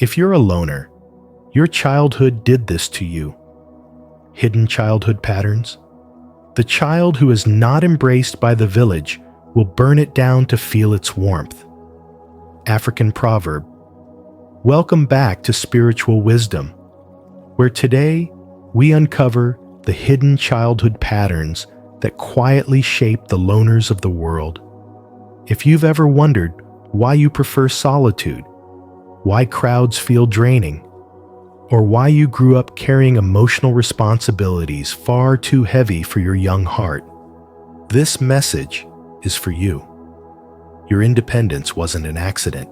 If you're a loner, your childhood did this to you. Hidden childhood patterns. The child who is not embraced by the village will burn it down to feel its warmth. African proverb. Welcome back to Spiritual Wisdom, where today we uncover the hidden childhood patterns that quietly shape the loners of the world. If you've ever wondered why you prefer solitude, why crowds feel draining, or why you grew up carrying emotional responsibilities far too heavy for your young heart, this message is for you. Your independence wasn't an accident.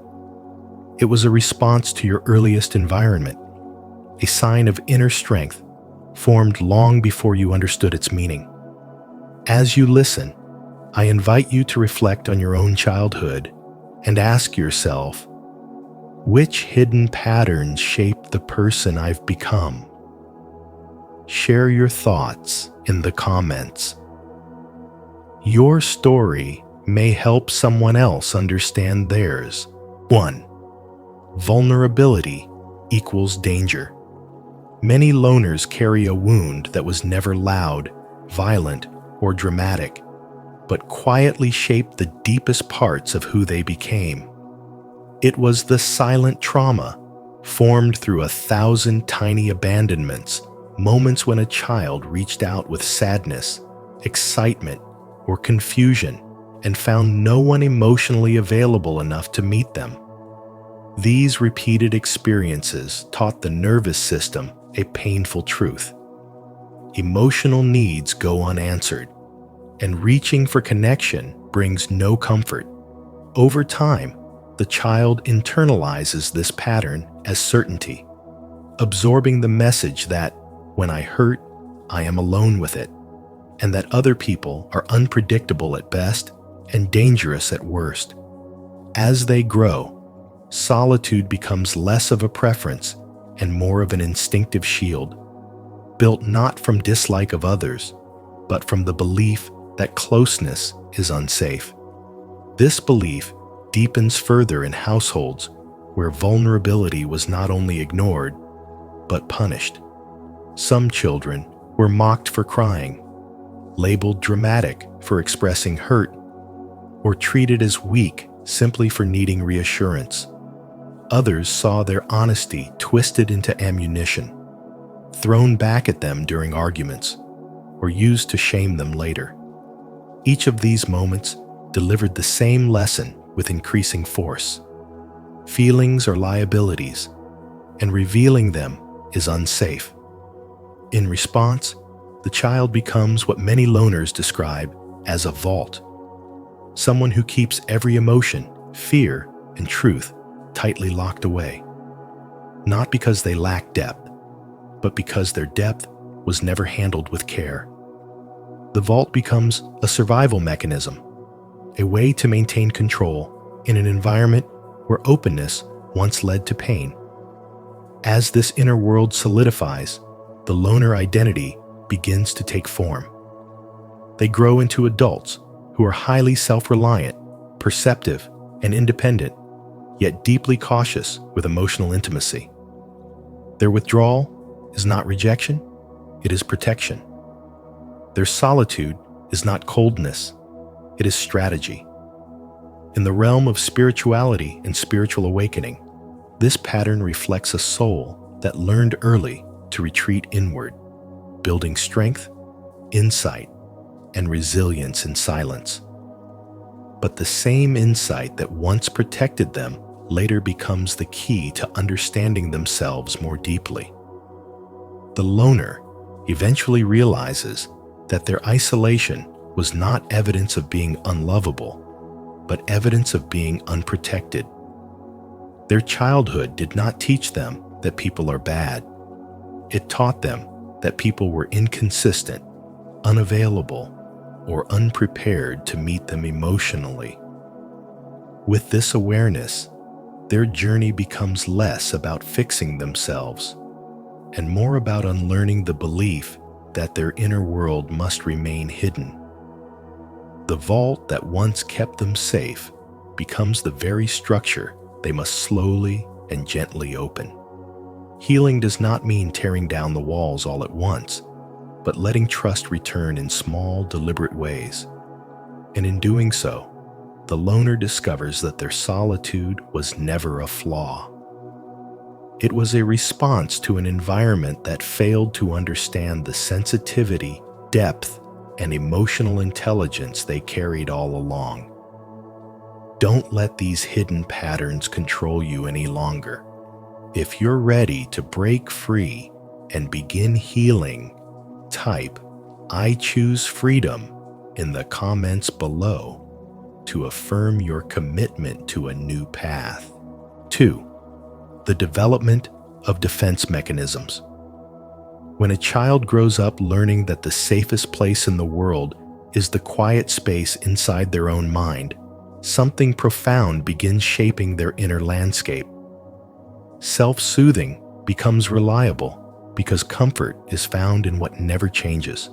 It was a response to your earliest environment, a sign of inner strength formed long before you understood its meaning. As you listen, I invite you to reflect on your own childhood and ask yourself, which hidden patterns shape the person I've become? Share your thoughts in the comments. Your story may help someone else understand theirs. 1. Vulnerability equals danger. Many loners carry a wound that was never loud, violent, or dramatic, but quietly shaped the deepest parts of who they became. It was the silent trauma, formed through 1,000 tiny abandonments, moments when a child reached out with sadness, excitement, or confusion and found no one emotionally available enough to meet them. These repeated experiences taught the nervous system a painful truth. Emotional needs go unanswered, and reaching for connection brings no comfort. Over time, the child internalizes this pattern as certainty, absorbing the message that, when I hurt, I am alone with it, and that other people are unpredictable at best and dangerous at worst. As they grow, solitude becomes less of a preference and more of an instinctive shield, built not from dislike of others, but from the belief that closeness is unsafe. This belief deepens further in households where vulnerability was not only ignored, but punished. Some children were mocked for crying, labeled dramatic for expressing hurt, or treated as weak simply for needing reassurance. Others saw their honesty twisted into ammunition, thrown back at them during arguments, or used to shame them later. Each of these moments delivered the same lesson with increasing force. Feelings are liabilities, and revealing them is unsafe. In response, the child becomes what many loners describe as a vault, someone who keeps every emotion, fear, and truth tightly locked away, not because they lack depth, but because their depth was never handled with care. The vault becomes a survival mechanism, a way to maintain control in an environment where openness once led to pain. As this inner world solidifies, the loner identity begins to take form. They grow into adults who are highly self-reliant, perceptive, and independent, yet deeply cautious with emotional intimacy. Their withdrawal is not rejection, it is protection. Their solitude is not coldness, it is strategy. In the realm of spirituality and spiritual awakening, this pattern reflects a soul that learned early to retreat inward, building strength, insight, and resilience in silence. But the same insight that once protected them later becomes the key to understanding themselves more deeply. The loner eventually realizes that their isolation was not evidence of being unlovable, but evidence of being unprotected. Their childhood did not teach them that people are bad. It taught them that people were inconsistent, unavailable, or unprepared to meet them emotionally. With this awareness, their journey becomes less about fixing themselves and more about unlearning the belief that their inner world must remain hidden. The vault that once kept them safe becomes the very structure they must slowly and gently open. Healing does not mean tearing down the walls all at once, but letting trust return in small, deliberate ways. And in doing so, the loner discovers that their solitude was never a flaw. It was a response to an environment that failed to understand the sensitivity, depth, and emotional intelligence they carried all along. Don't let these hidden patterns control you any longer. If you're ready to break free and begin healing, type "I choose freedom" in the comments below to affirm your commitment to a new path. 2. The development of defense mechanisms. When a child grows up learning that the safest place in the world is the quiet space inside their own mind, something profound begins shaping their inner landscape. Self-soothing becomes reliable because comfort is found in what never changes.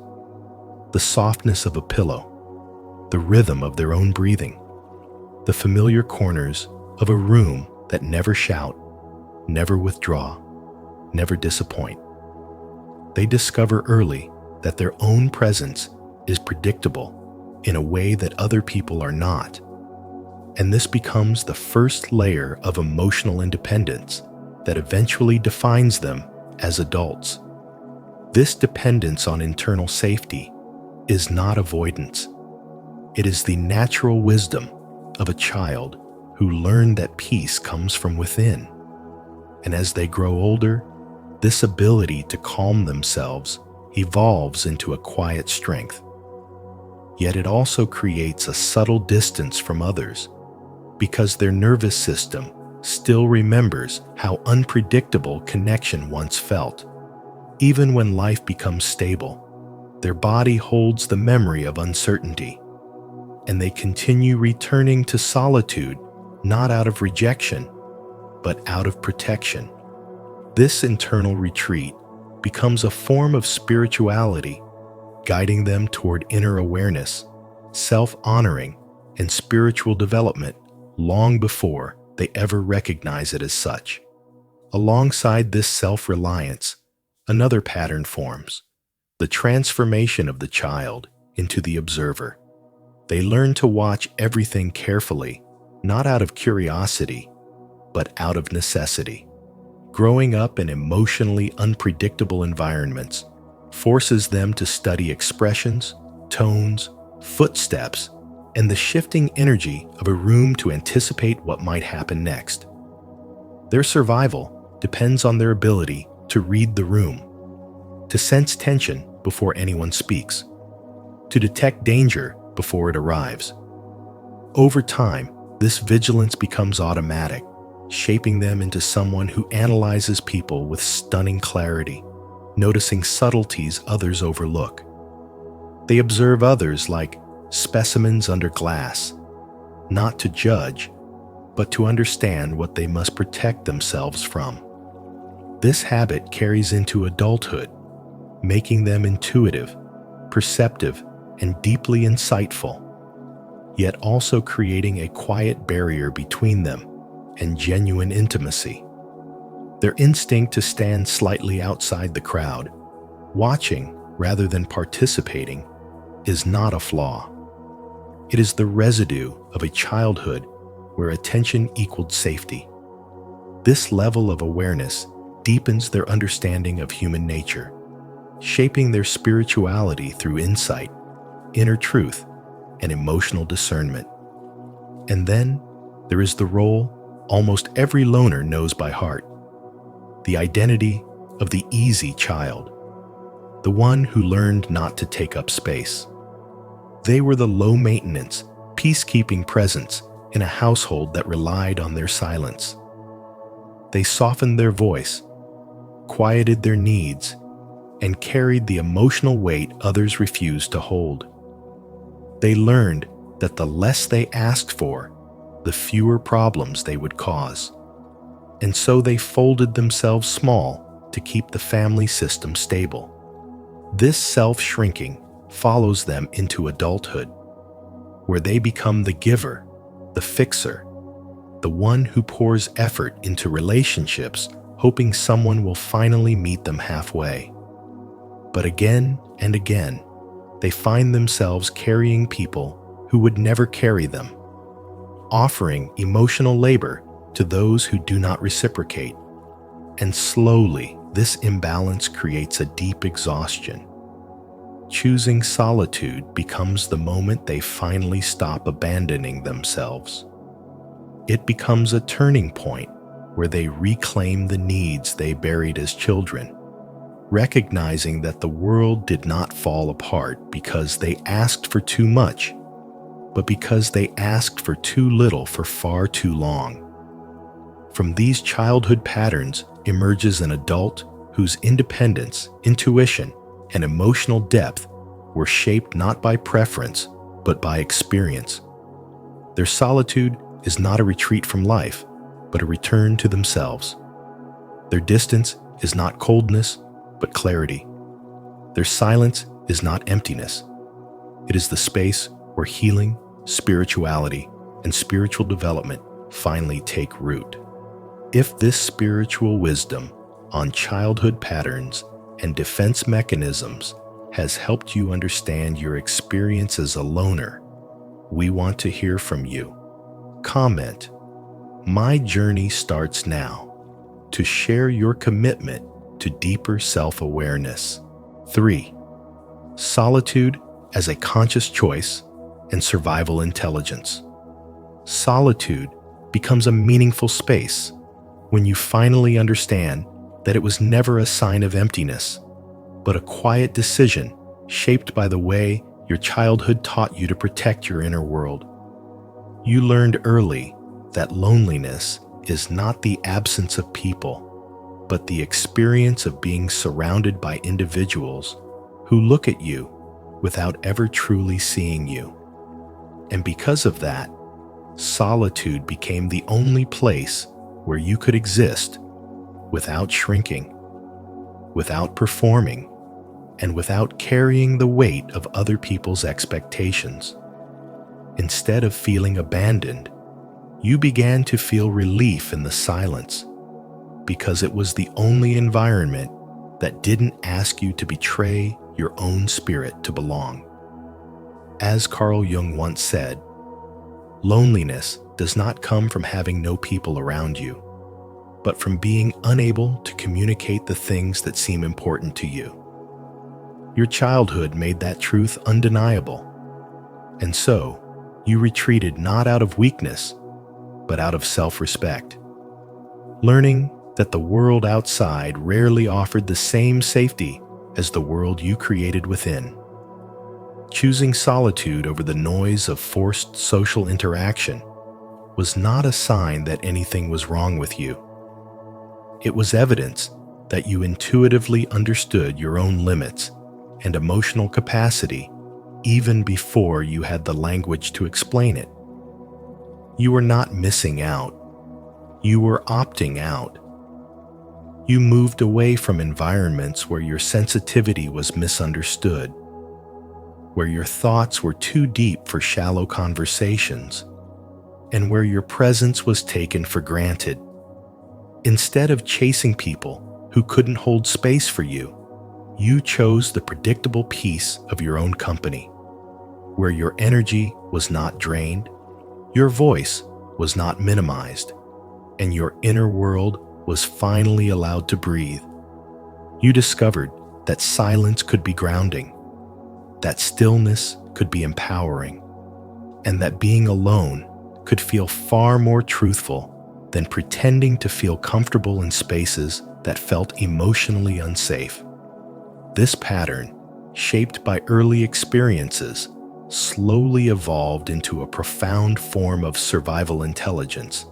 The softness of a pillow, the rhythm of their own breathing, the familiar corners of a room that never shout, never withdraw, never disappoint. They discover early that their own presence is predictable in a way that other people are not. And this becomes the first layer of emotional independence that eventually defines them as adults. This dependence on internal safety is not avoidance. It is the natural wisdom of a child who learned that peace comes from within. And as they grow older, this ability to calm themselves evolves into a quiet strength. Yet it also creates a subtle distance from others because their nervous system still remembers how unpredictable connection once felt. Even when life becomes stable, their body holds the memory of uncertainty, and they continue returning to solitude not out of rejection, but out of protection. This internal retreat becomes a form of spirituality, guiding them toward inner awareness, self-honoring, and spiritual development long before they ever recognize it as such. Alongside this self-reliance, another pattern forms: the transformation of the child into the observer. They learn to watch everything carefully, not out of curiosity, but out of necessity. Growing up in emotionally unpredictable environments forces them to study expressions, tones, footsteps, and the shifting energy of a room to anticipate what might happen next. Their survival depends on their ability to read the room, to sense tension before anyone speaks, to detect danger before it arrives. Over time, this vigilance becomes automatic, shaping them into someone who analyzes people with stunning clarity, noticing subtleties others overlook. They observe others like specimens under glass, not to judge, but to understand what they must protect themselves from. This habit carries into adulthood, making them intuitive, perceptive, and deeply insightful, yet also creating a quiet barrier between them and genuine intimacy. Their instinct to stand slightly outside the crowd, watching rather than participating, is not a flaw. It is the residue of a childhood where attention equaled safety. This level of awareness deepens their understanding of human nature, shaping their spirituality through insight, inner truth, and emotional discernment. And then there is the role almost every loner knows by heart: the identity of the easy child, the one who learned not to take up space. They were the low-maintenance, peacekeeping presence in a household that relied on their silence. They softened their voice, quieted their needs, and carried the emotional weight others refused to hold. They learned that the less they asked for, the fewer problems they would cause. And so they folded themselves small to keep the family system stable. This self-shrinking follows them into adulthood, where they become the giver, the fixer, the the one who pours effort into relationships hoping someone will finally meet them halfway. But again and again, they find themselves carrying people who would never carry them, offering emotional labor to those who do not reciprocate. And slowly, this imbalance creates a deep exhaustion. Choosing solitude becomes the moment they finally stop abandoning themselves. It becomes a turning point where they reclaim the needs they buried as children, recognizing that the world did not fall apart because they asked for too much, but because they asked for too little for far too long. From these childhood patterns emerges an adult whose independence, intuition, and emotional depth were shaped not by preference, but by experience. Their solitude is not a retreat from life, but a return to themselves. Their distance is not coldness, but clarity. Their silence is not emptiness. It is the space where healing, spirituality, and spiritual development finally take root. If this spiritual wisdom on childhood patterns and defense mechanisms has helped you understand your experience as a loner, we want to hear from you. Comment, "My journey starts now," to share your commitment to deeper self-awareness. 3. Solitude as a conscious choice and survival intelligence. Solitude becomes a meaningful space when you finally understand that it was never a sign of emptiness, but a quiet decision shaped by the way your childhood taught you to protect your inner world. You learned early that loneliness is not the absence of people, but the experience of being surrounded by individuals who look at you without ever truly seeing you. And because of that, solitude became the only place where you could exist without shrinking, without performing, and without carrying the weight of other people's expectations. Instead of feeling abandoned, you began to feel relief in the silence, because it was the only environment that didn't ask you to betray your own spirit to belong. As Carl Jung once said, loneliness does not come from having no people around you, but from being unable to communicate the things that seem important to you. Your childhood made that truth undeniable, and so you retreated not out of weakness, but out of self-respect, learning that the world outside rarely offered the same safety as the world you created within. Choosing solitude over the noise of forced social interaction was not a sign that anything was wrong with you. It was evidence that you intuitively understood your own limits and emotional capacity even before you had the language to explain it. You were not missing out. You were opting out. You moved away from environments where your sensitivity was misunderstood, where your thoughts were too deep for shallow conversations, and where your presence was taken for granted. Instead of chasing people who couldn't hold space for you, you chose the predictable peace of your own company, where your energy was not drained, your voice was not minimized, and your inner world was finally allowed to breathe. You discovered that silence could be grounding, that stillness could be empowering, and that being alone could feel far more truthful than pretending to feel comfortable in spaces that felt emotionally unsafe. This pattern, shaped by early experiences, slowly evolved into a profound form of survival intelligence,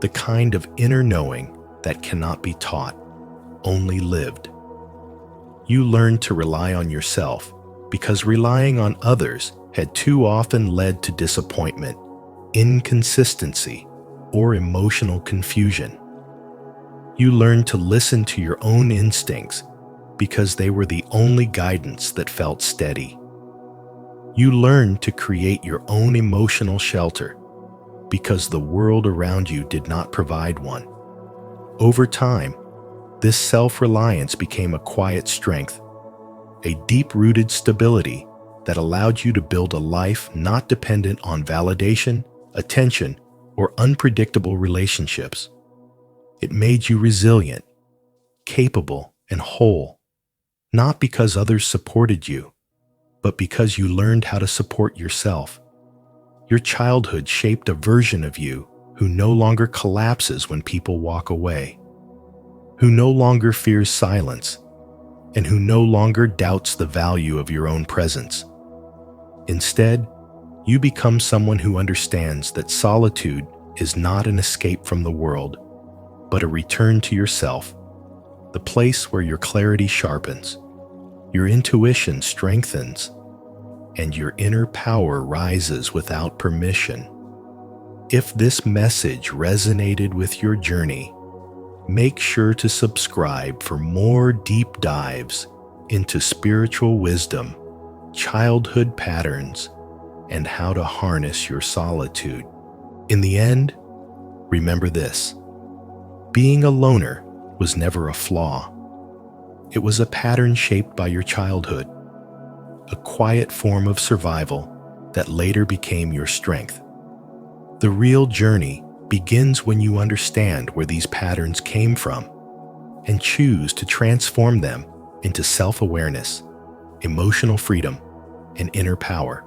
the kind of inner knowing that cannot be taught, only lived. You learned to rely on yourself because relying on others had too often led to disappointment, inconsistency, or emotional confusion. You learned to listen to your own instincts because they were the only guidance that felt steady. You learned to create your own emotional shelter because the world around you did not provide one. Over time, this self-reliance became a quiet strength, a deep-rooted stability that allowed you to build a life not dependent on validation, attention, or unpredictable relationships. It made you resilient, capable, and whole, not because others supported you, but because you learned how to support yourself. Your childhood shaped a version of you who no longer collapses when people walk away, who no longer fears silence, and who no longer doubts the value of your own presence. Instead, you become someone who understands that solitude is not an escape from the world, but a return to yourself, the place where your clarity sharpens, your intuition strengthens, and your inner power rises without permission. If this message resonated with your journey, make sure to subscribe for more deep dives into spiritual wisdom, childhood patterns, and how to harness your solitude. In the end, remember this: being a loner was never a flaw. It was a pattern shaped by your childhood, a quiet form of survival that later became your strength. The real journey begins when you understand where these patterns came from and choose to transform them into self-awareness, emotional freedom, and inner power.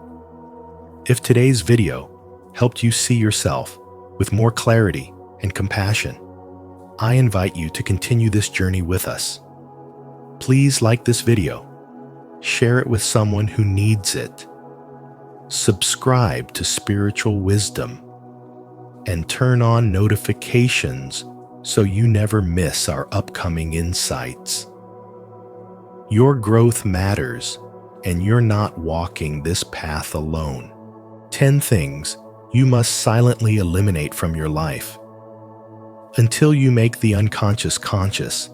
If today's video helped you see yourself with more clarity and compassion, I invite you to continue this journey with us. Please like this video, share it with someone who needs it, subscribe to Spiritual Wisdom, and turn on notifications so you never miss our upcoming insights. Your growth matters, and you're not walking this path alone. 10 things you must silently eliminate from your life. Until you make the unconscious conscious,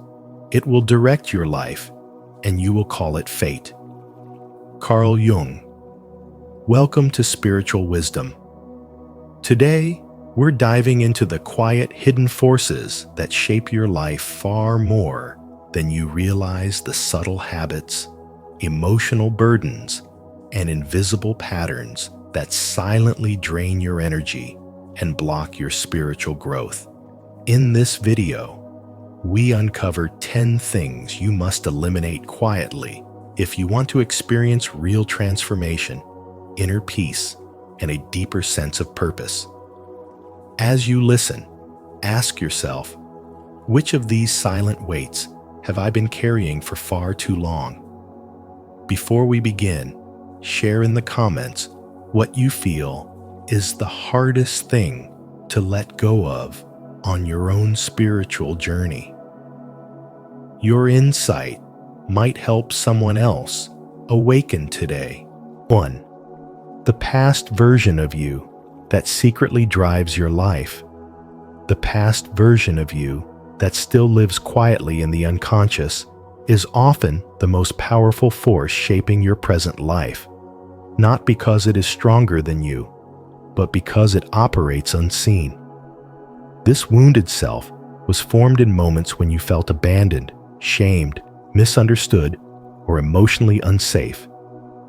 it will direct your life, and you will call it fate. Carl Jung. Welcome to Spiritual Wisdom. Today, we're diving into the quiet, hidden forces that shape your life far more than you realize. The subtle habits, emotional burdens, and invisible patterns that silently drain your energy and block your spiritual growth. In this video, we uncover 10 things you must eliminate quietly if you want to experience real transformation, inner peace, and a deeper sense of purpose. As you listen, ask yourself, which of these silent weights have I been carrying for far too long? Before we begin, share in the comments what you feel is the hardest thing to let go of on your own spiritual journey. Your insight might help someone else awaken today. 1. The past version of you that secretly drives your life. The past version of you that still lives quietly in the unconscious is often the most powerful force shaping your present life, not because it is stronger than you, but because it operates unseen. This wounded self was formed in moments when you felt abandoned, shamed, misunderstood, or emotionally unsafe,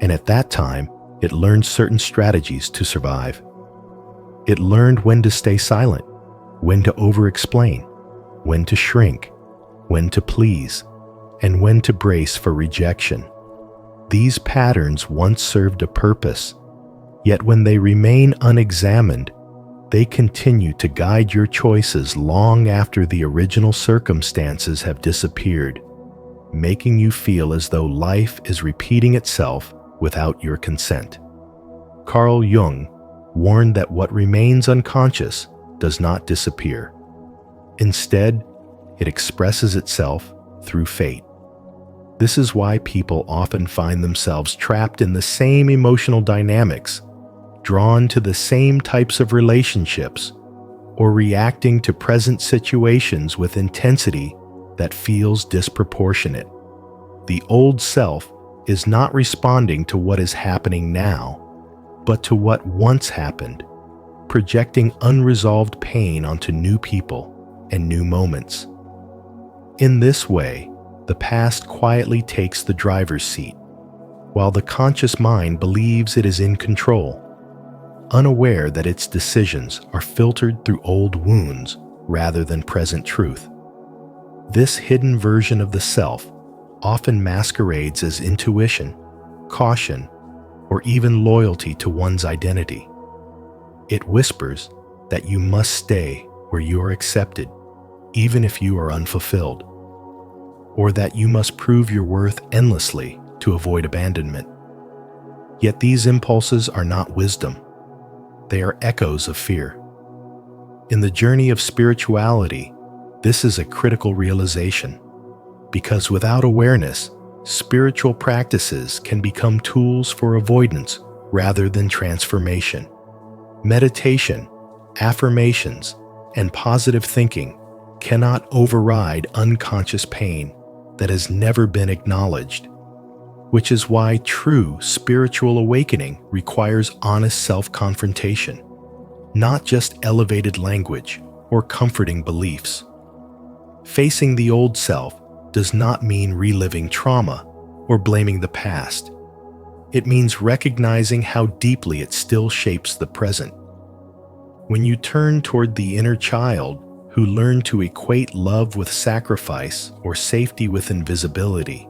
and at that time, it learned certain strategies to survive. It learned when to stay silent, when to over-explain, when to shrink, when to please, and when to brace for rejection. These patterns once served a purpose, yet when they remain unexamined, they continue to guide your choices long after the original circumstances have disappeared, making you feel as though life is repeating itself without your consent. Carl Jung warned that what remains unconscious does not disappear. Instead, it expresses itself through fate. This is why people often find themselves trapped in the same emotional dynamics, drawn to the same types of relationships, or reacting to present situations with intensity that feels disproportionate. The old self is not responding to what is happening now, but to what once happened. projecting unresolved pain onto new people and new moments. In this way, the past quietly takes the driver's seat, while the conscious mind believes it is in control, unaware that its decisions are filtered through old wounds rather than present truth. This hidden version of the self often masquerades as intuition, caution, or even loyalty to one's identity. It whispers that you must stay where you are accepted, even if you are unfulfilled, or that you must prove your worth endlessly to avoid abandonment. Yet these impulses are not wisdom. They are echoes of fear. In the journey of spirituality, this is a critical realization, because without awareness, spiritual practices can become tools for avoidance rather than transformation. Meditation, affirmations, and positive thinking cannot override unconscious pain that has never been acknowledged, which is why true spiritual awakening requires honest self-confrontation, not just elevated language or comforting beliefs. Facing the old self does not mean reliving trauma or blaming the past. It means recognizing how deeply it still shapes the present. When you turn toward the inner child who learned to equate love with sacrifice or safety with invisibility,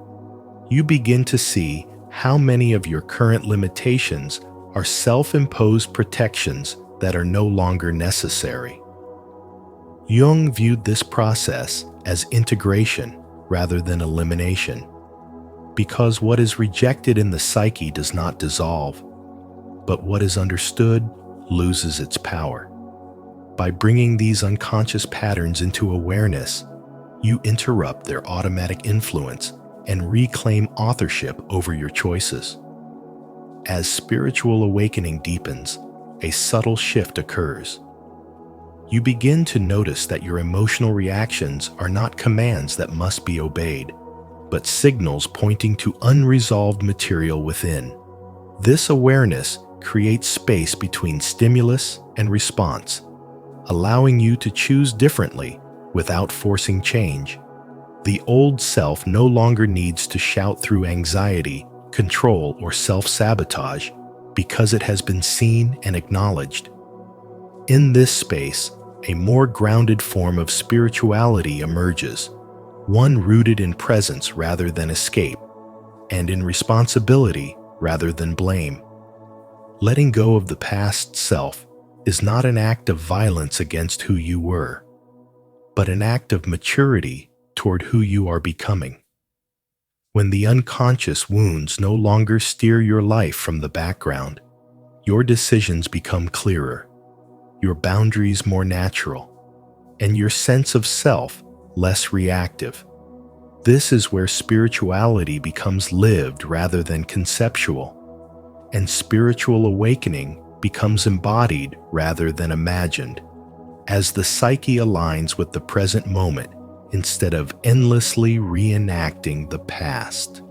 you begin to see how many of your current limitations are self-imposed protections that are no longer necessary. Jung viewed this process as integration rather than elimination, because what is rejected in the psyche does not dissolve, but what is understood loses its power. By bringing these unconscious patterns into awareness, you interrupt their automatic influence and reclaim authorship over your choices. As spiritual awakening deepens, a subtle shift occurs. You begin to notice that your emotional reactions are not commands that must be obeyed, but signals pointing to unresolved material within. This awareness creates space between stimulus and response, allowing you to choose differently without forcing change. The old self no longer needs to shout through anxiety, control, or self-sabotage because it has been seen and acknowledged. In this space, a more grounded form of spirituality emerges, one rooted in presence rather than escape, and in responsibility rather than blame. Letting go of the past self is not an act of violence against who you were, but an act of maturity toward who you are becoming. When the unconscious wounds no longer steer your life from the background, your decisions become clearer, your boundaries more natural, and your sense of self less reactive. This is where spirituality becomes lived rather than conceptual, and spiritual awakening becomes embodied rather than imagined, as the psyche aligns with the present moment instead of endlessly reenacting the past.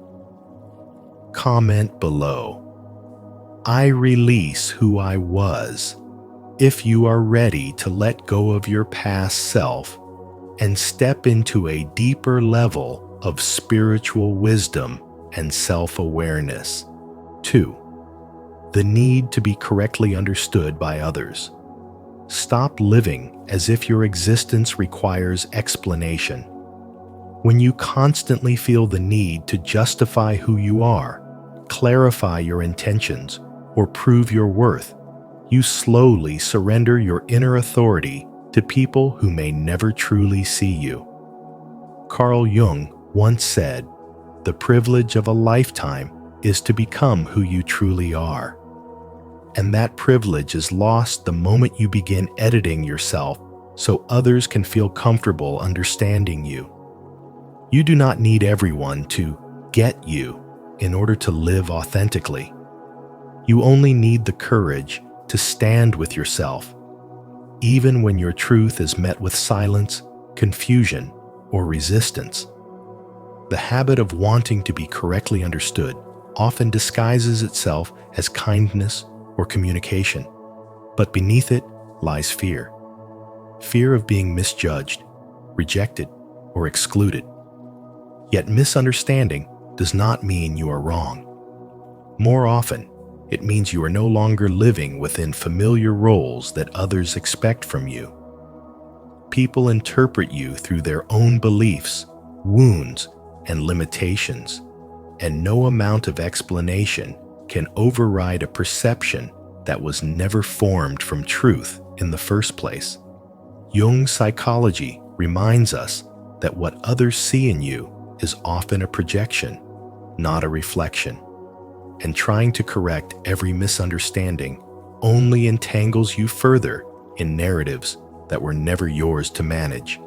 Comment below. I release who I was. If you are ready to let go of your past self and step into a deeper level of spiritual wisdom and self-awareness. 2. The need to be correctly understood by others. Stop living as if your existence requires explanation. When you constantly feel the need to justify who you are, clarify your intentions, or prove your worth, you slowly surrender your inner authority to people who may never truly see you. Carl Jung once said, "The privilege of a lifetime is to become who you truly are." And that privilege is lost the moment you begin editing yourself so others can feel comfortable understanding you. You do not need everyone to get you in order to live authentically. You only need the courage to stand with yourself, even when your truth is met with silence, confusion, or resistance. The habit of wanting to be correctly understood often disguises itself as kindness or communication, but beneath it lies fear. Fear of being misjudged, rejected, or excluded. Yet misunderstanding does not mean you are wrong. More often, it means you are no longer living within familiar roles that others expect from you. People interpret you through their own beliefs, wounds, and limitations, and no amount of explanation can override a perception that was never formed from truth in the first place. Jung's psychology reminds us that what others see in you is often a projection, not a reflection, and trying to correct every misunderstanding only entangles you further in narratives that were never yours to manage.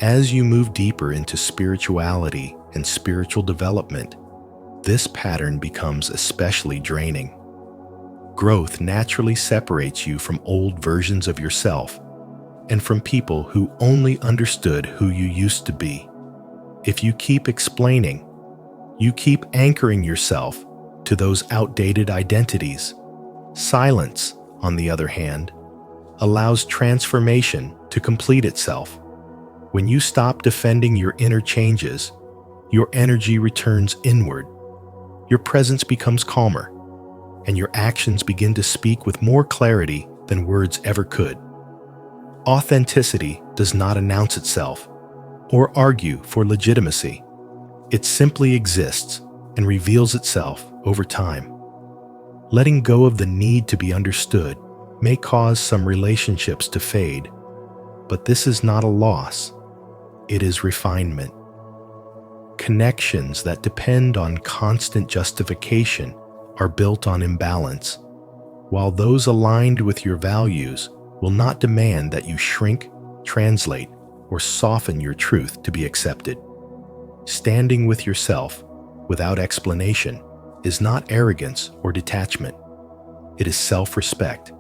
As you move deeper into spirituality and spiritual development, this pattern becomes especially draining. Growth naturally separates you from old versions of yourself and from people who only understood who you used to be. If you keep explaining, you keep anchoring yourself to those outdated identities. Silence, on the other hand, allows transformation to complete itself. When you stop defending your inner changes, your energy returns inward. Your presence becomes calmer, and your actions begin to speak with more clarity than words ever could. Authenticity does not announce itself or argue for legitimacy. It simply exists and reveals itself over time. Letting go of the need to be understood may cause some relationships to fade, but this is not a loss. It is refinement. Connections that depend on constant justification are built on imbalance, while those aligned with your values will not demand that you shrink, translate, or soften your truth to be accepted. Standing with yourself without explanation is not arrogance or detachment. It is self-respect.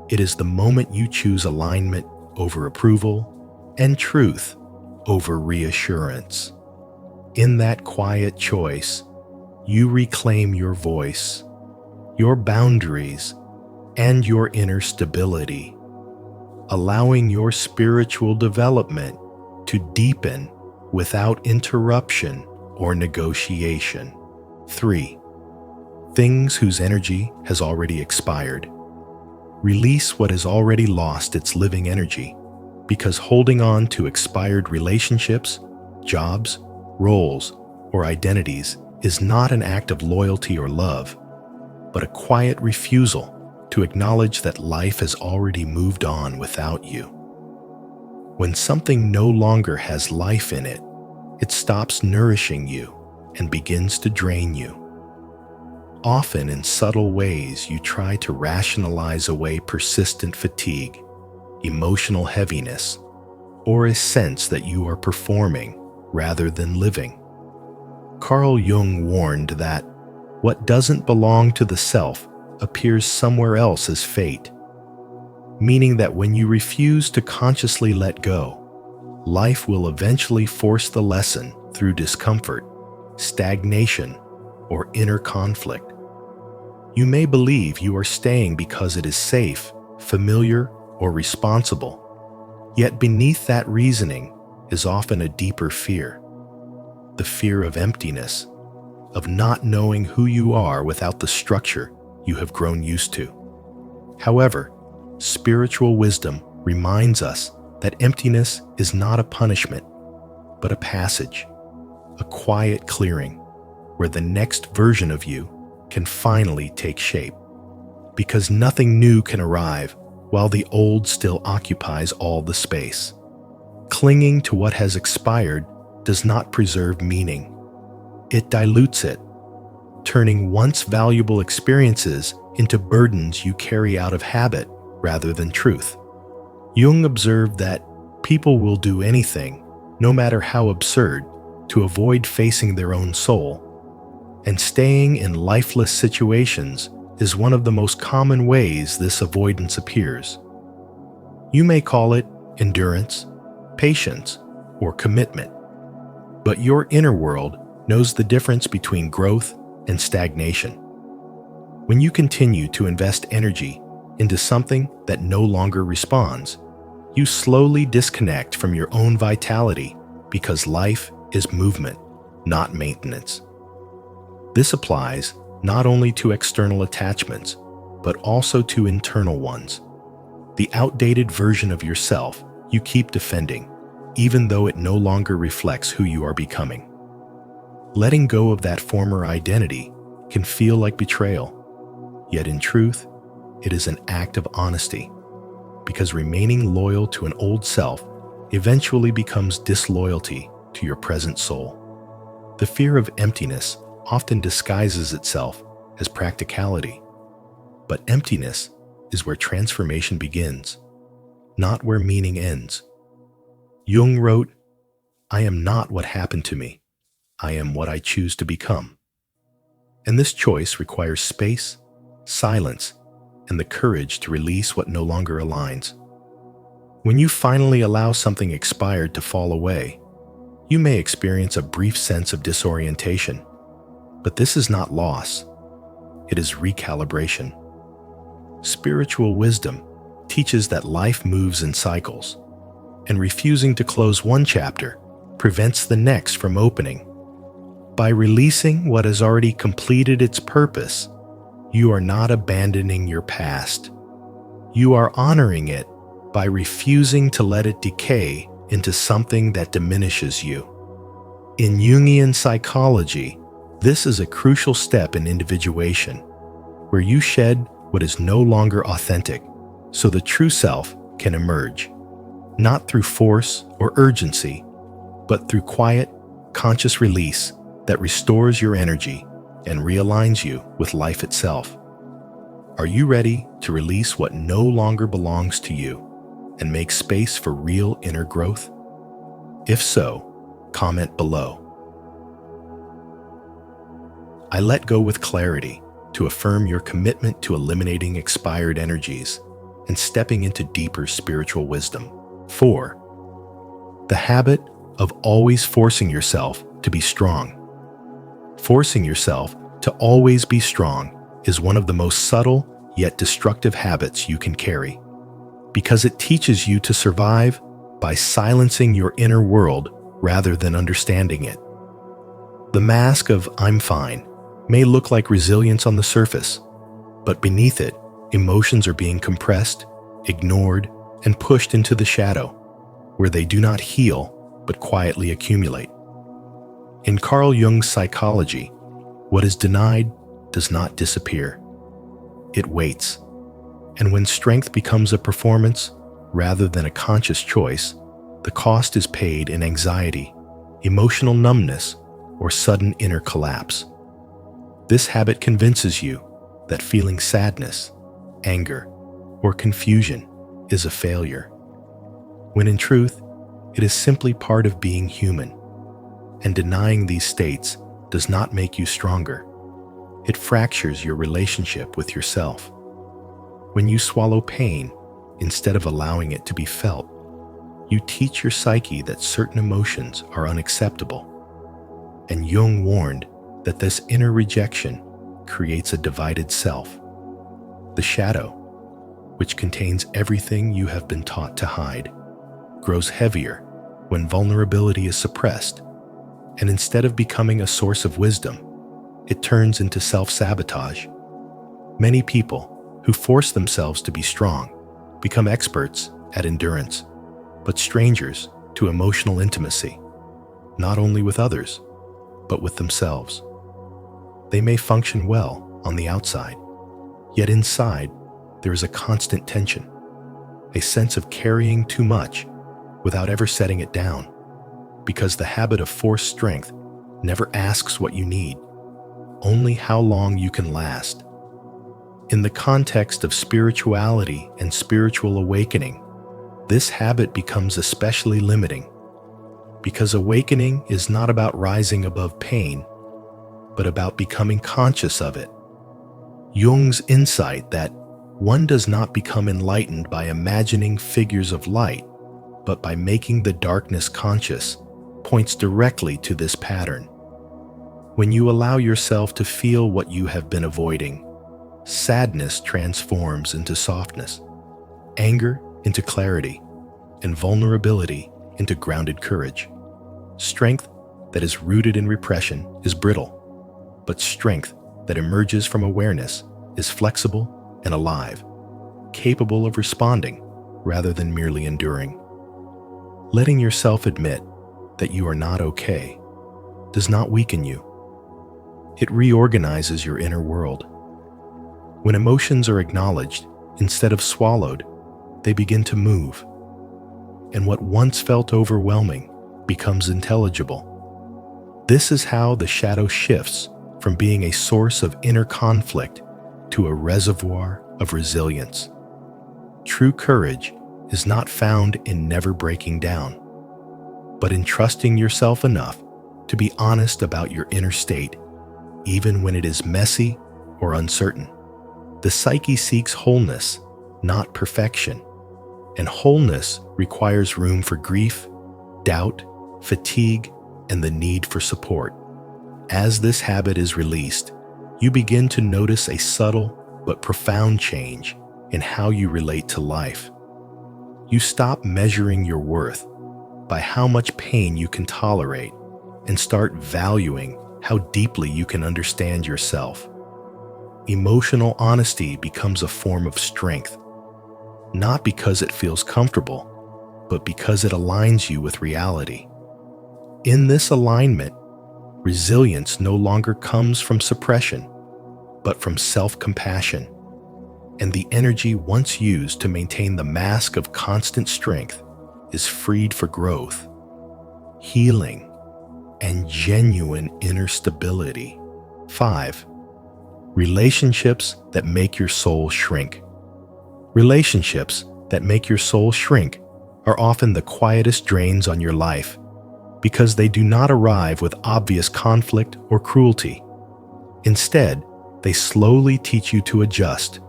It is the moment you choose alignment over approval and truth over reassurance. In that quiet choice, you reclaim your voice, your boundaries, and your inner stability, allowing your spiritual development to deepen without interruption or negotiation. 3. Things whose energy has already expired. Release what has already lost its living energy, because holding on to expired relationships, jobs, roles, or identities is not an act of loyalty or love, but a quiet refusal to acknowledge that life has already moved on without you. When something no longer has life in it, it stops nourishing you and begins to drain you. Often in subtle ways, you try to rationalize away persistent fatigue, emotional heaviness, or a sense that you are performing rather than living. Carl Jung warned that what doesn't belong to the self appears somewhere else as fate, meaning that when you refuse to consciously let go, life will eventually force the lesson through discomfort, stagnation, or inner conflict. You may believe you are staying because it is safe, familiar, or responsible, yet beneath that reasoning is often a deeper fear. The fear of emptiness, of not knowing who you are without the structure you have grown used to. However, spiritual wisdom reminds us that emptiness is not a punishment, but a passage, a quiet clearing where the next version of you can finally take shape. Because nothing new can arrive while the old still occupies all the space. Clinging to what has expired does not preserve meaning. It dilutes it, turning once valuable experiences into burdens you carry out of habit rather than truth. Jung observed that people will do anything, no matter how absurd, to avoid facing their own soul, and staying in lifeless situations is one of the most common ways this avoidance appears. You may call it endurance, patience, or commitment, but your inner world knows the difference between growth and stagnation. When you continue to invest energy into something that no longer responds, you slowly disconnect from your own vitality because life is movement, not maintenance. This applies not only to external attachments, but also to internal ones. The outdated version of yourself you keep defending, even though it no longer reflects who you are becoming. Letting go of that former identity can feel like betrayal, yet in truth, it is an act of honesty, because remaining loyal to an old self eventually becomes disloyalty to your present soul. The fear of emptiness often disguises itself as practicality, but emptiness is where transformation begins, not where meaning ends. Jung wrote, "I am not what happened to me. I am what I choose to become." And this choice requires space, silence, and the courage to release what no longer aligns. When you finally allow something expired to fall away, you may experience a brief sense of disorientation, but this is not loss. It is recalibration. Spiritual wisdom teaches that life moves in cycles, and refusing to close one chapter prevents the next from opening. By releasing what has already completed its purpose, you are not abandoning your past. You are honoring it by refusing to let it decay into something that diminishes you. In Jungian psychology, this is a crucial step in individuation, where you shed what is no longer authentic, so the true self can emerge, not through force or urgency, but through quiet, conscious release that restores your energy and realigns you with life itself. Are you ready to release what no longer belongs to you and make space for real inner growth? If so, comment below. I let go with clarity to affirm your commitment to eliminating expired energies and stepping into deeper spiritual wisdom. 4. The habit of always forcing yourself to be strong. Forcing yourself to always be strong is one of the most subtle yet destructive habits you can carry, because it teaches you to survive by silencing your inner world rather than understanding it. The mask of "I'm fine" may look like resilience on the surface, but beneath it, emotions are being compressed, ignored, and pushed into the shadow, where they do not heal but quietly accumulate. In Carl Jung's psychology, what is denied does not disappear. It waits. And when strength becomes a performance rather than a conscious choice, the cost is paid in anxiety, emotional numbness, or sudden inner collapse. This habit convinces you that feeling sadness, anger, or confusion is a failure, when in truth, it is simply part of being human. And denying these states does not make you stronger. It fractures your relationship with yourself. When you swallow pain instead of allowing it to be felt, you teach your psyche that certain emotions are unacceptable. And Jung warned that this inner rejection creates a divided self. The shadow, which contains everything you have been taught to hide, grows heavier when vulnerability is suppressed, and instead of becoming a source of wisdom, it turns into self-sabotage. Many people who force themselves to be strong become experts at endurance, but strangers to emotional intimacy, not only with others, but with themselves. They may function well on the outside, yet inside there is a constant tension, a sense of carrying too much without ever setting it down, because the habit of forced strength never asks what you need, only how long you can last. In the context of spirituality and spiritual awakening, this habit becomes especially limiting, because awakening is not about rising above pain, but about becoming conscious of it. Jung's insight that one does not become enlightened by imagining figures of light, but by making the darkness conscious, points directly to this pattern. When you allow yourself to feel what you have been avoiding, Sadness transforms into softness, anger into clarity, and vulnerability into grounded courage. Strength that is rooted in repression is brittle, but strength that emerges from awareness is flexible and alive, capable of responding rather than merely enduring. Letting yourself admit that you are not okay does not weaken you. It reorganizes your inner world. When emotions are acknowledged instead of swallowed, they begin to move, and what once felt overwhelming becomes intelligible. This is how the shadow shifts from being a source of inner conflict to a reservoir of resilience. True courage is not found in never breaking down, but in trusting yourself enough to be honest about your inner state, even when it is messy or uncertain. The psyche seeks wholeness, not perfection, and wholeness requires room for grief, doubt, fatigue, and the need for support. As this habit is released, you begin to notice a subtle but profound change in how you relate to life. You stop measuring your worth by how much pain you can tolerate and start valuing how deeply you can understand yourself. Emotional honesty becomes a form of strength, not because it feels comfortable, but because it aligns you with reality. In this alignment, resilience no longer comes from suppression, but from self-compassion, and the energy once used to maintain the mask of constant strength is freed for growth, healing, and genuine inner stability. 5. Relationships that make your soul shrink. Relationships that make your soul shrink are often the quietest drains on your life because they do not arrive with obvious conflict or cruelty. Instead, they slowly teach you to adjust,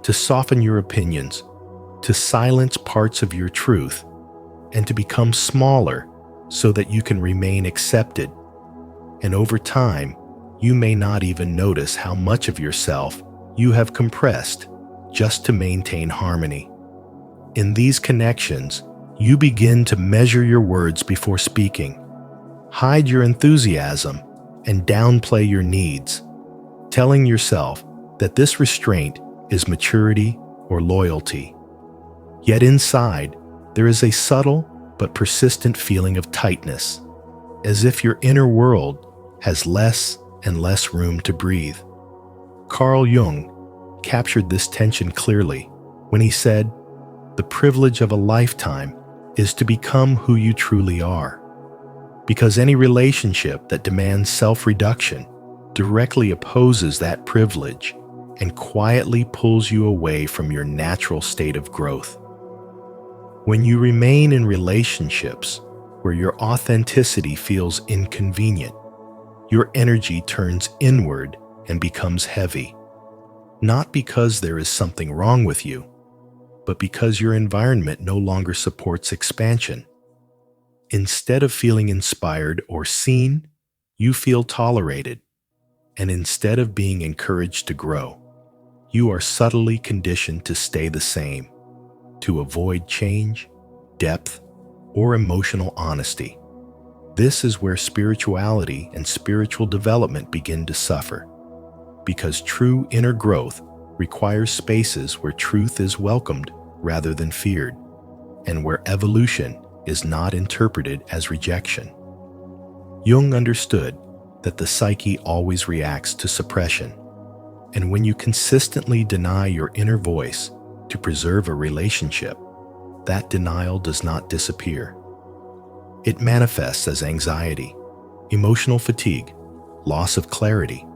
to soften your opinions, to silence parts of your truth, and to become smaller so that you can remain accepted. And over time, you may not even notice how much of yourself you have compressed just to maintain harmony. In these connections, you begin to measure your words before speaking, hide your enthusiasm, and downplay your needs, telling yourself that this restraint is maturity or loyalty. Yet inside, there is a subtle but persistent feeling of tightness, as if your inner world has less and less room to breathe. Carl Jung captured this tension clearly when he said, "The privilege of a lifetime is to become who you truly are." Because any relationship that demands self-reduction directly opposes that privilege and quietly pulls you away from your natural state of growth. When you remain in relationships where your authenticity feels inconvenient, your energy turns inward and becomes heavy. Not because there is something wrong with you, but because your environment no longer supports expansion. Instead of feeling inspired or seen, you feel tolerated. And instead of being encouraged to grow, you are subtly conditioned to stay the same, to avoid change, depth, or emotional honesty. This is where spirituality and spiritual development begin to suffer, because true inner growth requires spaces where truth is welcomed rather than feared, and where evolution is not interpreted as rejection. Jung understood that the psyche always reacts to suppression, and when you consistently deny your inner voice to preserve a relationship, that denial does not disappear. It manifests as anxiety, emotional fatigue, loss of clarity,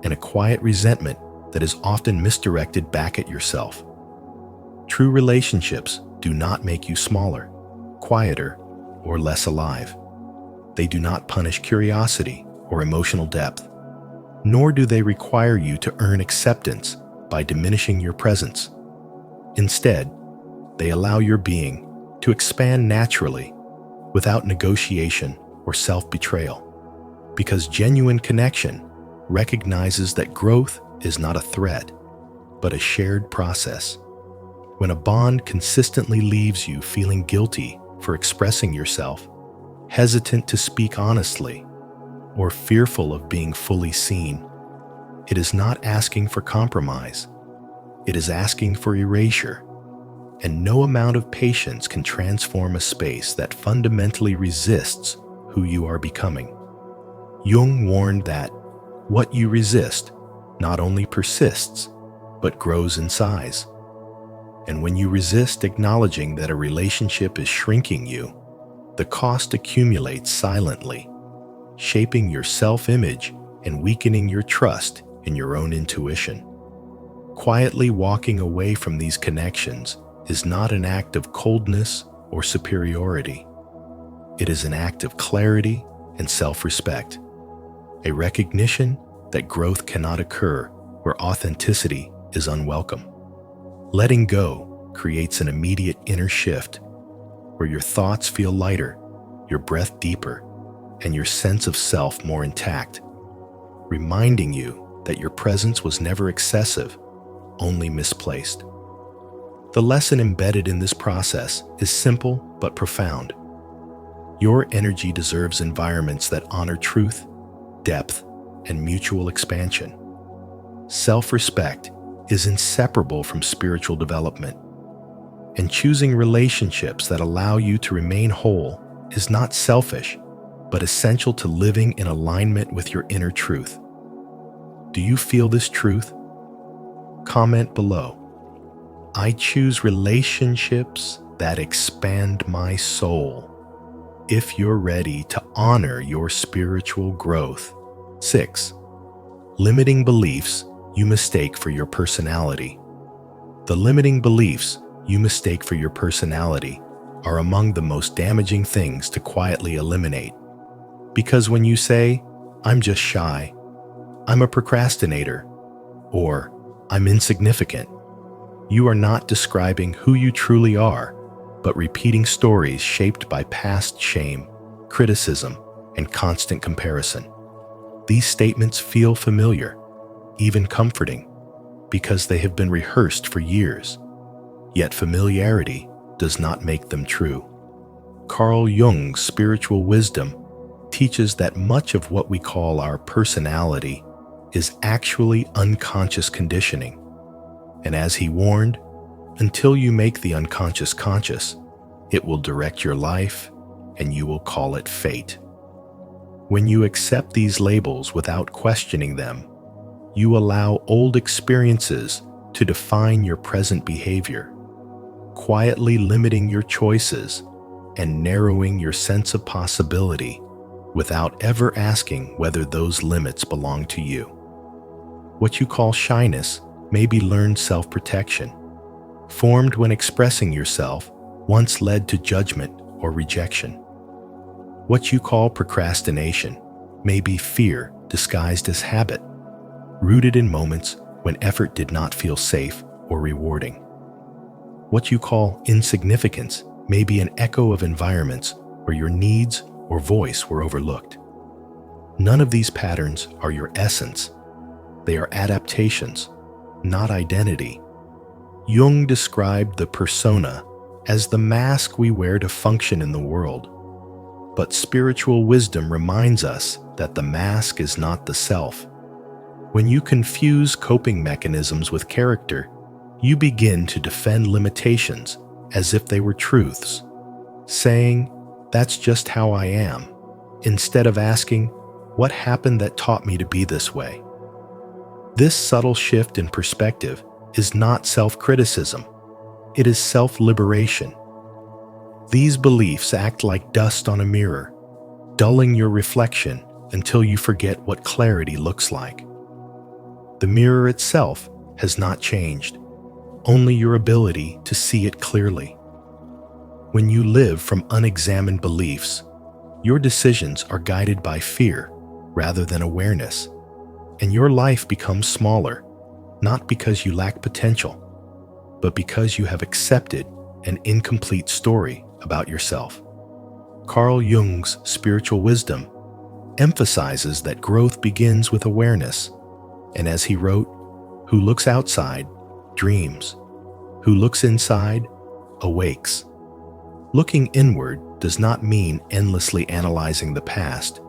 and a quiet resentment that is often misdirected back at yourself. True relationships do not make you smaller, quieter, or less alive. They do not punish curiosity or emotional depth, nor do they require you to earn acceptance by diminishing your presence. Instead, they allow your being to expand naturally without negotiation or self-betrayal, because genuine connection recognizes that growth is not a threat, but a shared process. When a bond consistently leaves you feeling guilty for expressing yourself, hesitant to speak honestly, or fearful of being fully seen, it is not asking for compromise. It is asking for erasure. And no amount of patience can transform a space that fundamentally resists who you are becoming. Jung warned that what you resist not only persists, but grows in size. And when you resist acknowledging that a relationship is shrinking you, the cost accumulates silently, shaping your self-image and weakening your trust in your own intuition. Quietly walking away from these connections is not an act of coldness or superiority. It is an act of clarity and self-respect, a recognition that growth cannot occur where authenticity is unwelcome. Letting go creates an immediate inner shift where your thoughts feel lighter, your breath deeper, and your sense of self more intact, reminding you that your presence was never excessive, only misplaced. The lesson embedded in this process is simple but profound. Your energy deserves environments that honor truth, depth, and mutual expansion. Self-respect is inseparable from spiritual development, and choosing relationships that allow you to remain whole is not selfish, but essential to living in alignment with your inner truth. Do you feel this truth? Comment below. I choose relationships that expand my soul. If you're ready to honor your spiritual growth. 6. Limiting beliefs you mistake for your personality. The limiting beliefs you mistake for your personality are among the most damaging things to quietly eliminate. Because when you say, "I'm just shy," "I'm a procrastinator," or "I'm insignificant," you are not describing who you truly are, but repeating stories shaped by past shame, criticism, and constant comparison. These statements feel familiar, even comforting, because they have been rehearsed for years. Yet familiarity does not make them true. Carl Jung's spiritual wisdom teaches that much of what we call our personality is actually unconscious conditioning. And as he warned, until you make the unconscious conscious, it will direct your life and you will call it fate. When you accept these labels without questioning them, you allow old experiences to define your present behavior, quietly limiting your choices and narrowing your sense of possibility without ever asking whether those limits belong to you. What you call shyness may be learned self-protection, formed when expressing yourself once led to judgment or rejection. What you call procrastination may be fear disguised as habit, rooted in moments when effort did not feel safe or rewarding. What you call insignificance may be an echo of environments where your needs or voice were overlooked. None of these patterns are your essence. They are adaptations, not identity. Jung described the persona as the mask we wear to function in the world. But spiritual wisdom reminds us that the mask is not the self. When you confuse coping mechanisms with character, you begin to defend limitations as if they were truths, saying, "That's just how I am," instead of asking, "What happened that taught me to be this way?" This subtle shift in perspective is not self-criticism. It is self-liberation. These beliefs act like dust on a mirror, dulling your reflection until you forget what clarity looks like. The mirror itself has not changed, only your ability to see it clearly. When you live from unexamined beliefs, your decisions are guided by fear rather than awareness, and your life becomes smaller, not because you lack potential, but because you have accepted an incomplete story about yourself. Carl Jung's spiritual wisdom emphasizes that growth begins with awareness, and as he wrote, "Who looks outside dreams. Who looks inside, awakes. Looking inward does not mean endlessly analyzing the past,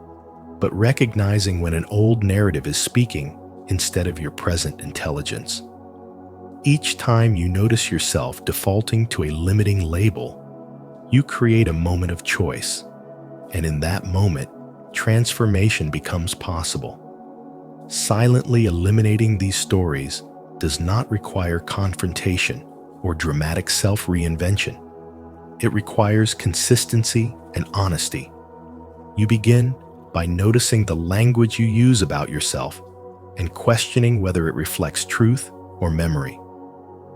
but recognizing when an old narrative is speaking instead of your present intelligence. Each time you notice yourself defaulting to a limiting label, you create a moment of choice, and in that moment, transformation becomes possible. Silently eliminating these stories does not require confrontation or dramatic self-reinvention. It requires consistency and honesty. You begin by noticing the language you use about yourself and questioning whether it reflects truth or memory.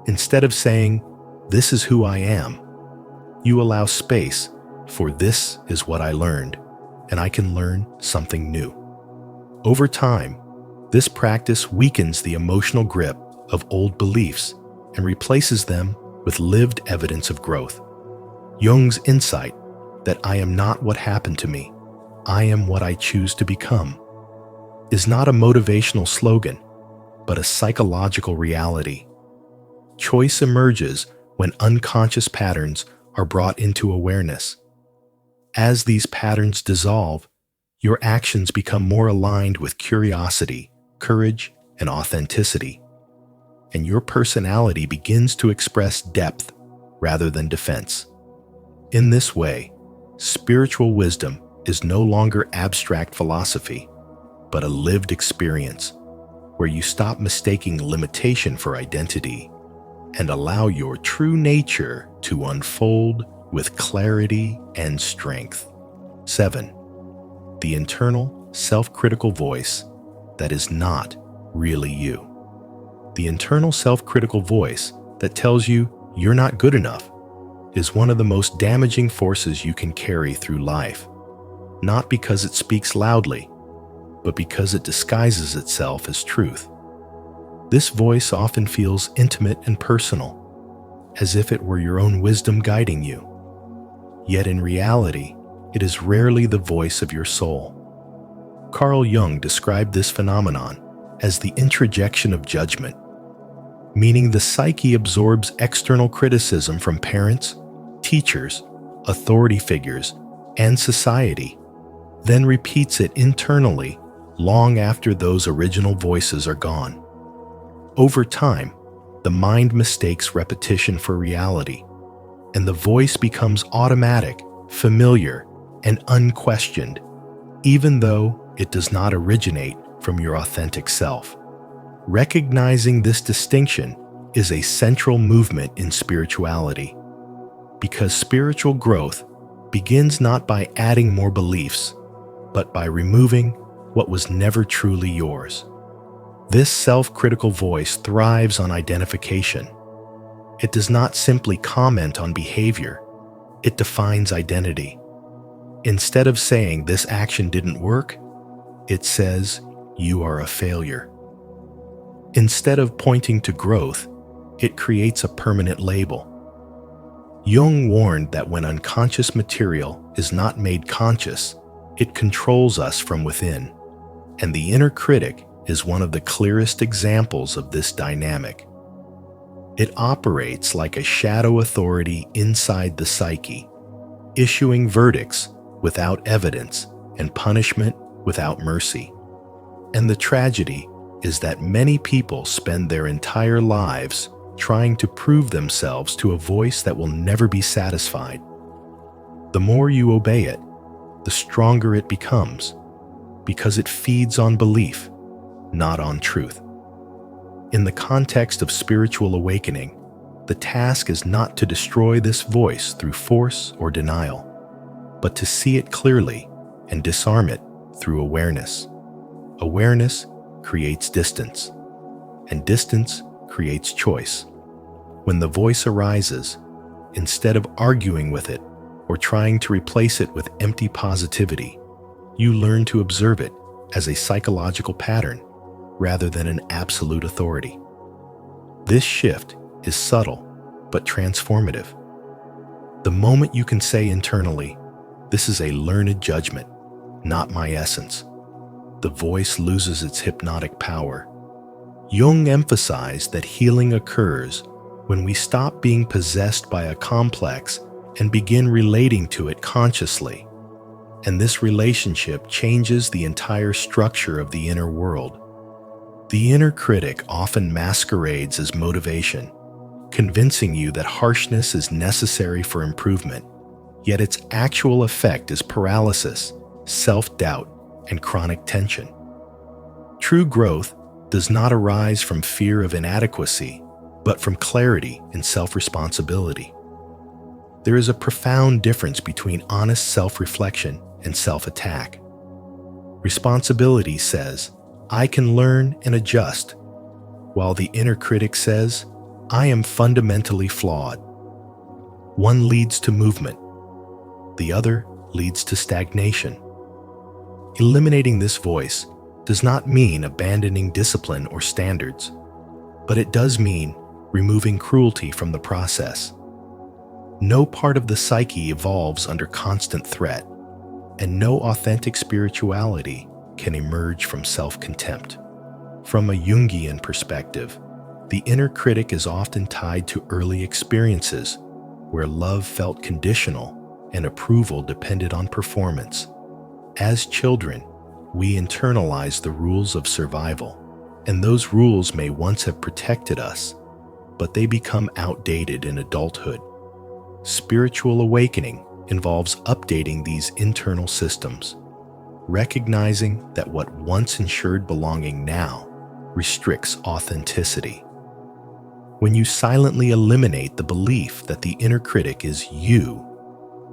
Instead of saying, "This is who I am," you allow space for "This is what I learned, and I can learn something new." Over time, this practice weakens the emotional grip of old beliefs and replaces them with lived evidence of growth. Jung's insight that "I am not what happened to me, I am what I choose to become," is not a motivational slogan, but a psychological reality. Choice emerges when unconscious patterns are brought into awareness. As these patterns dissolve, your actions become more aligned with curiosity, courage, and authenticity, and your personality begins to express depth rather than defense. In this way, spiritual wisdom is no longer abstract philosophy, but a lived experience where you stop mistaking limitation for identity and allow your true nature to unfold with clarity and strength. 7. The internal, self-critical voice that is not really you. The internal self-critical voice that tells you you're not good enough is one of the most damaging forces you can carry through life, not because it speaks loudly, but because it disguises itself as truth. This voice often feels intimate and personal, as if it were your own wisdom guiding you. Yet in reality, it is rarely the voice of your soul. Carl Jung described this phenomenon as the introjection of judgment, meaning the psyche absorbs external criticism from parents, teachers, authority figures, and society, then repeats it internally long after those original voices are gone. Over time, the mind mistakes repetition for reality, and the voice becomes automatic, familiar, and unquestioned, even though it does not originate from your authentic self. Recognizing this distinction is a central movement in spirituality, because spiritual growth begins not by adding more beliefs, but by removing what was never truly yours. This self-critical voice thrives on identification. It does not simply comment on behavior, it defines identity. Instead of saying this action didn't work, it says you are a failure. Instead of pointing to growth, it creates a permanent label. Jung warned that when unconscious material is not made conscious, it controls us from within, and the inner critic is one of the clearest examples of this dynamic. It operates like a shadow authority inside the psyche, issuing verdicts without evidence and punishment without mercy. And the tragedy is that many people spend their entire lives trying to prove themselves to a voice that will never be satisfied. The more you obey it, the stronger it becomes, because it feeds on belief, not on truth. In the context of spiritual awakening, the task is not to destroy this voice through force or denial, but to see it clearly and disarm it through awareness. Awareness creates distance, and distance creates choice. When the voice arises, instead of arguing with it or trying to replace it with empty positivity, you learn to observe it as a psychological pattern rather than an absolute authority. This shift is subtle but transformative. The moment you can say internally, "This is a learned judgment, not my essence," the voice loses its hypnotic power. Jung emphasized that healing occurs when we stop being possessed by a complex and begin relating to it consciously. And this relationship changes the entire structure of the inner world. The inner critic often masquerades as motivation, convincing you that harshness is necessary for improvement, yet its actual effect is paralysis, self-doubt, and chronic tension. True growth does not arise from fear of inadequacy, but from clarity and self-responsibility. There is a profound difference between honest self-reflection and self-attack. Responsibility says, I can learn and adjust, while the inner critic says, I am fundamentally flawed. One leads to movement, the other leads to stagnation. Eliminating this voice does not mean abandoning discipline or standards, but it does mean removing cruelty from the process. No part of the psyche evolves under constant threat, and no authentic spirituality can emerge from self-contempt. From a Jungian perspective, the inner critic is often tied to early experiences where love felt conditional and approval depended on performance. As children, we internalize the rules of survival, and those rules may once have protected us, but they become outdated in adulthood. Spiritual awakening involves updating these internal systems, recognizing that what once ensured belonging now restricts authenticity. When you silently eliminate the belief that the inner critic is you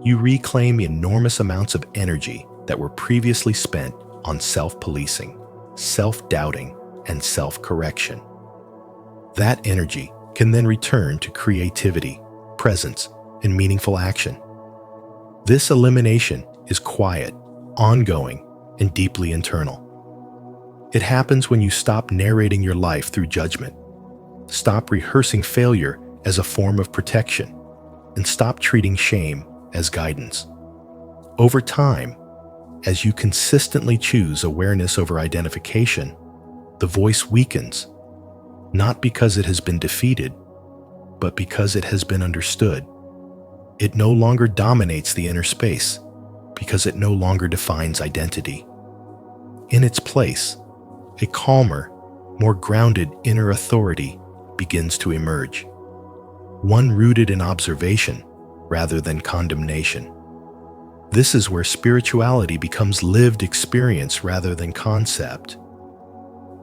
reclaim enormous amounts of energy that were previously spent on self-policing, self-doubting, and self-correction. That energy can then return to creativity, presence, and meaningful action. This elimination is quiet, ongoing, and deeply internal. It happens when you stop narrating your life through judgment, stop rehearsing failure as a form of protection, and stop treating shame as guidance. Over time, as you consistently choose awareness over identification, the voice weakens, not because it has been defeated, but because it has been understood. It no longer dominates the inner space, because it no longer defines identity. In its place, a calmer, more grounded inner authority begins to emerge, one rooted in observation rather than condemnation. This is where spirituality becomes lived experience rather than concept,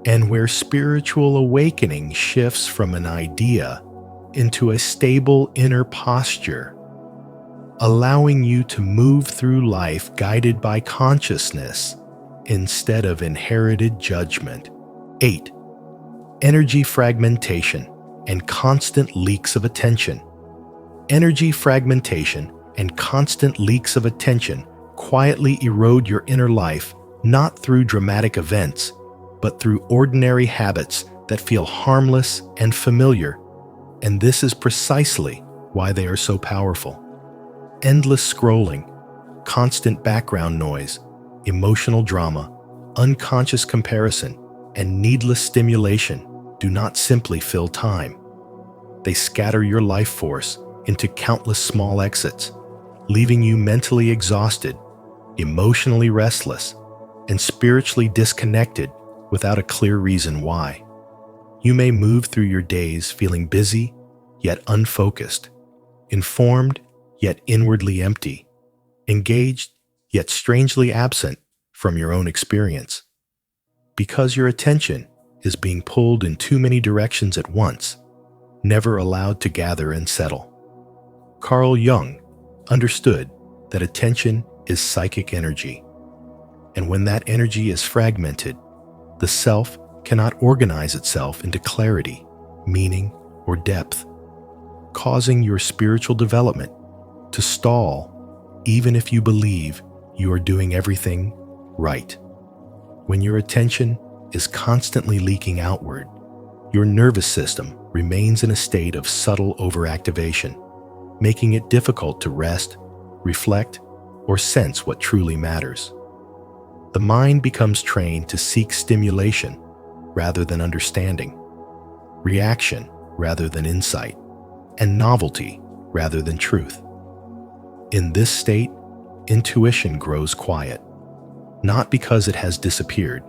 and where spiritual awakening shifts from an idea into a stable inner posture, allowing you to move through life guided by consciousness instead of inherited judgment. 8. Energy fragmentation and constant leaks of attention. Energy fragmentation and constant leaks of attention quietly erode your inner life, not through dramatic events, but through ordinary habits that feel harmless and familiar. And this is precisely why they are so powerful. Endless scrolling, constant background noise, emotional drama, unconscious comparison, and needless stimulation do not simply fill time. They scatter your life force into countless small exits, leaving you mentally exhausted, emotionally restless, and spiritually disconnected without a clear reason why. You may move through your days feeling busy, yet unfocused, informed, yet inwardly empty, engaged, yet strangely absent from your own experience. Because your attention is being pulled in too many directions at once, never allowed to gather and settle. Carl Jung understood that attention is psychic energy, and when that energy is fragmented, the self cannot organize itself into clarity, meaning, or depth, causing your spiritual development to stall even if you believe you are doing everything right. When your attention is constantly leaking outward, your nervous system remains in a state of subtle overactivation, making it difficult to rest, reflect, or sense what truly matters. The mind becomes trained to seek stimulation rather than understanding, reaction rather than insight, and novelty rather than truth. In this state, intuition grows quiet, not because it has disappeared,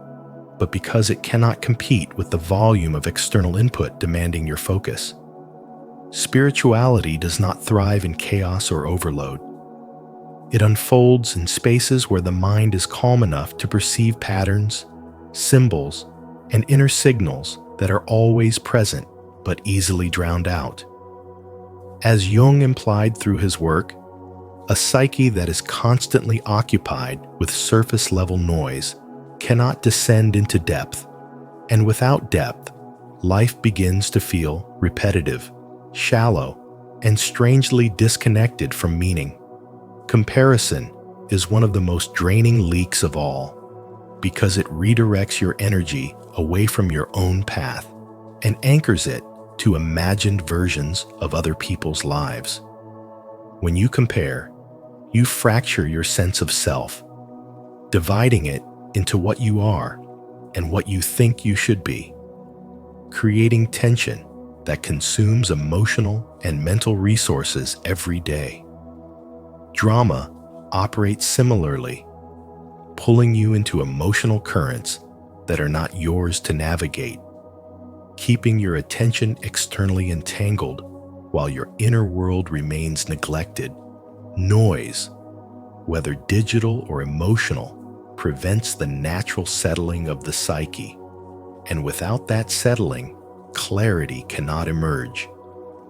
but because it cannot compete with the volume of external input demanding your focus. Spirituality does not thrive in chaos or overload. It unfolds in spaces where the mind is calm enough to perceive patterns, symbols, and inner signals that are always present but easily drowned out. As Jung implied through his work, a psyche that is constantly occupied with surface-level noise cannot descend into depth, and without depth, life begins to feel repetitive, shallow, and strangely disconnected from meaning. Comparison is one of the most draining leaks of all, because it redirects your energy away from your own path and anchors it to imagined versions of other people's lives. When you compare, you fracture your sense of self, dividing it into what you are and what you think you should be, creating tension that consumes emotional and mental resources every day. Drama operates similarly, pulling you into emotional currents that are not yours to navigate, keeping your attention externally entangled while your inner world remains neglected. Noise, whether digital or emotional, prevents the natural settling of the psyche, and without that settling, clarity cannot emerge.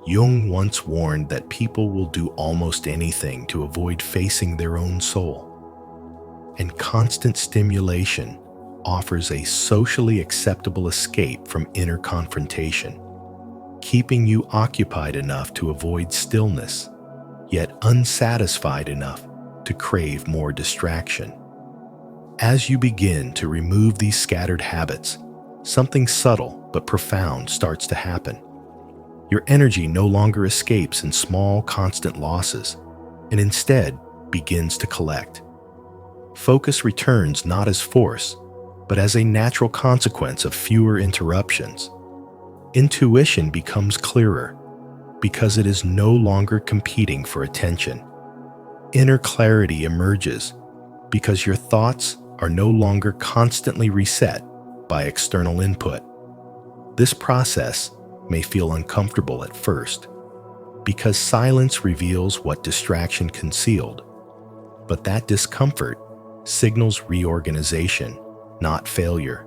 Jung once warned that people will do almost anything to avoid facing their own soul, and constant stimulation offers a socially acceptable escape from inner confrontation, keeping you occupied enough to avoid stillness, yet unsatisfied enough to crave more distraction. As you begin to remove these scattered habits, something subtle but profound starts to happen. Your energy no longer escapes in small, constant losses, and instead begins to collect. Focus returns not as force, but as a natural consequence of fewer interruptions. Intuition becomes clearer because it is no longer competing for attention. Inner clarity emerges because your thoughts are no longer constantly reset by external input. This process may feel uncomfortable at first because silence reveals what distraction concealed, but that discomfort signals reorganization, not failure.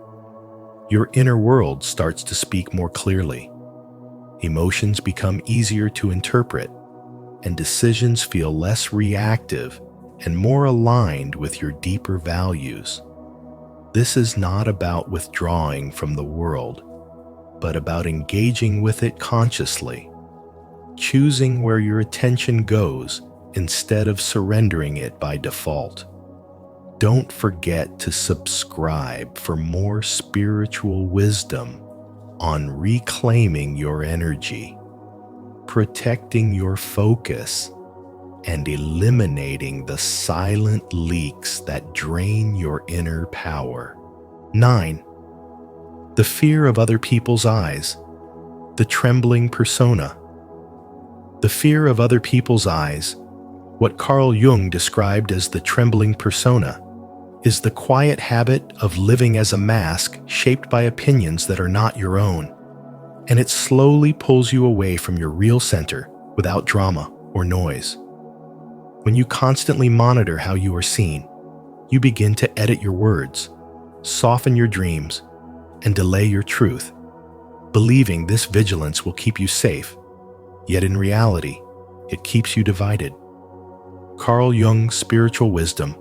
Your inner world starts to speak more clearly. Emotions become easier to interpret, and decisions feel less reactive and more aligned with your deeper values. This is not about withdrawing from the world, but about engaging with it consciously, choosing where your attention goes instead of surrendering it by default. Don't forget to subscribe for more spiritual wisdom on reclaiming your energy, protecting your focus, and eliminating the silent leaks that drain your inner power. 9. The fear of other people's eyes, the trembling persona. The fear of other people's eyes, what Carl Jung described as the trembling persona, is the quiet habit of living as a mask shaped by opinions that are not your own, and it slowly pulls you away from your real center without drama or noise. When you constantly monitor how you are seen, you begin to edit your words, soften your dreams, and delay your truth, believing this vigilance will keep you safe, yet in reality, it keeps you divided. Carl Jung's spiritual wisdom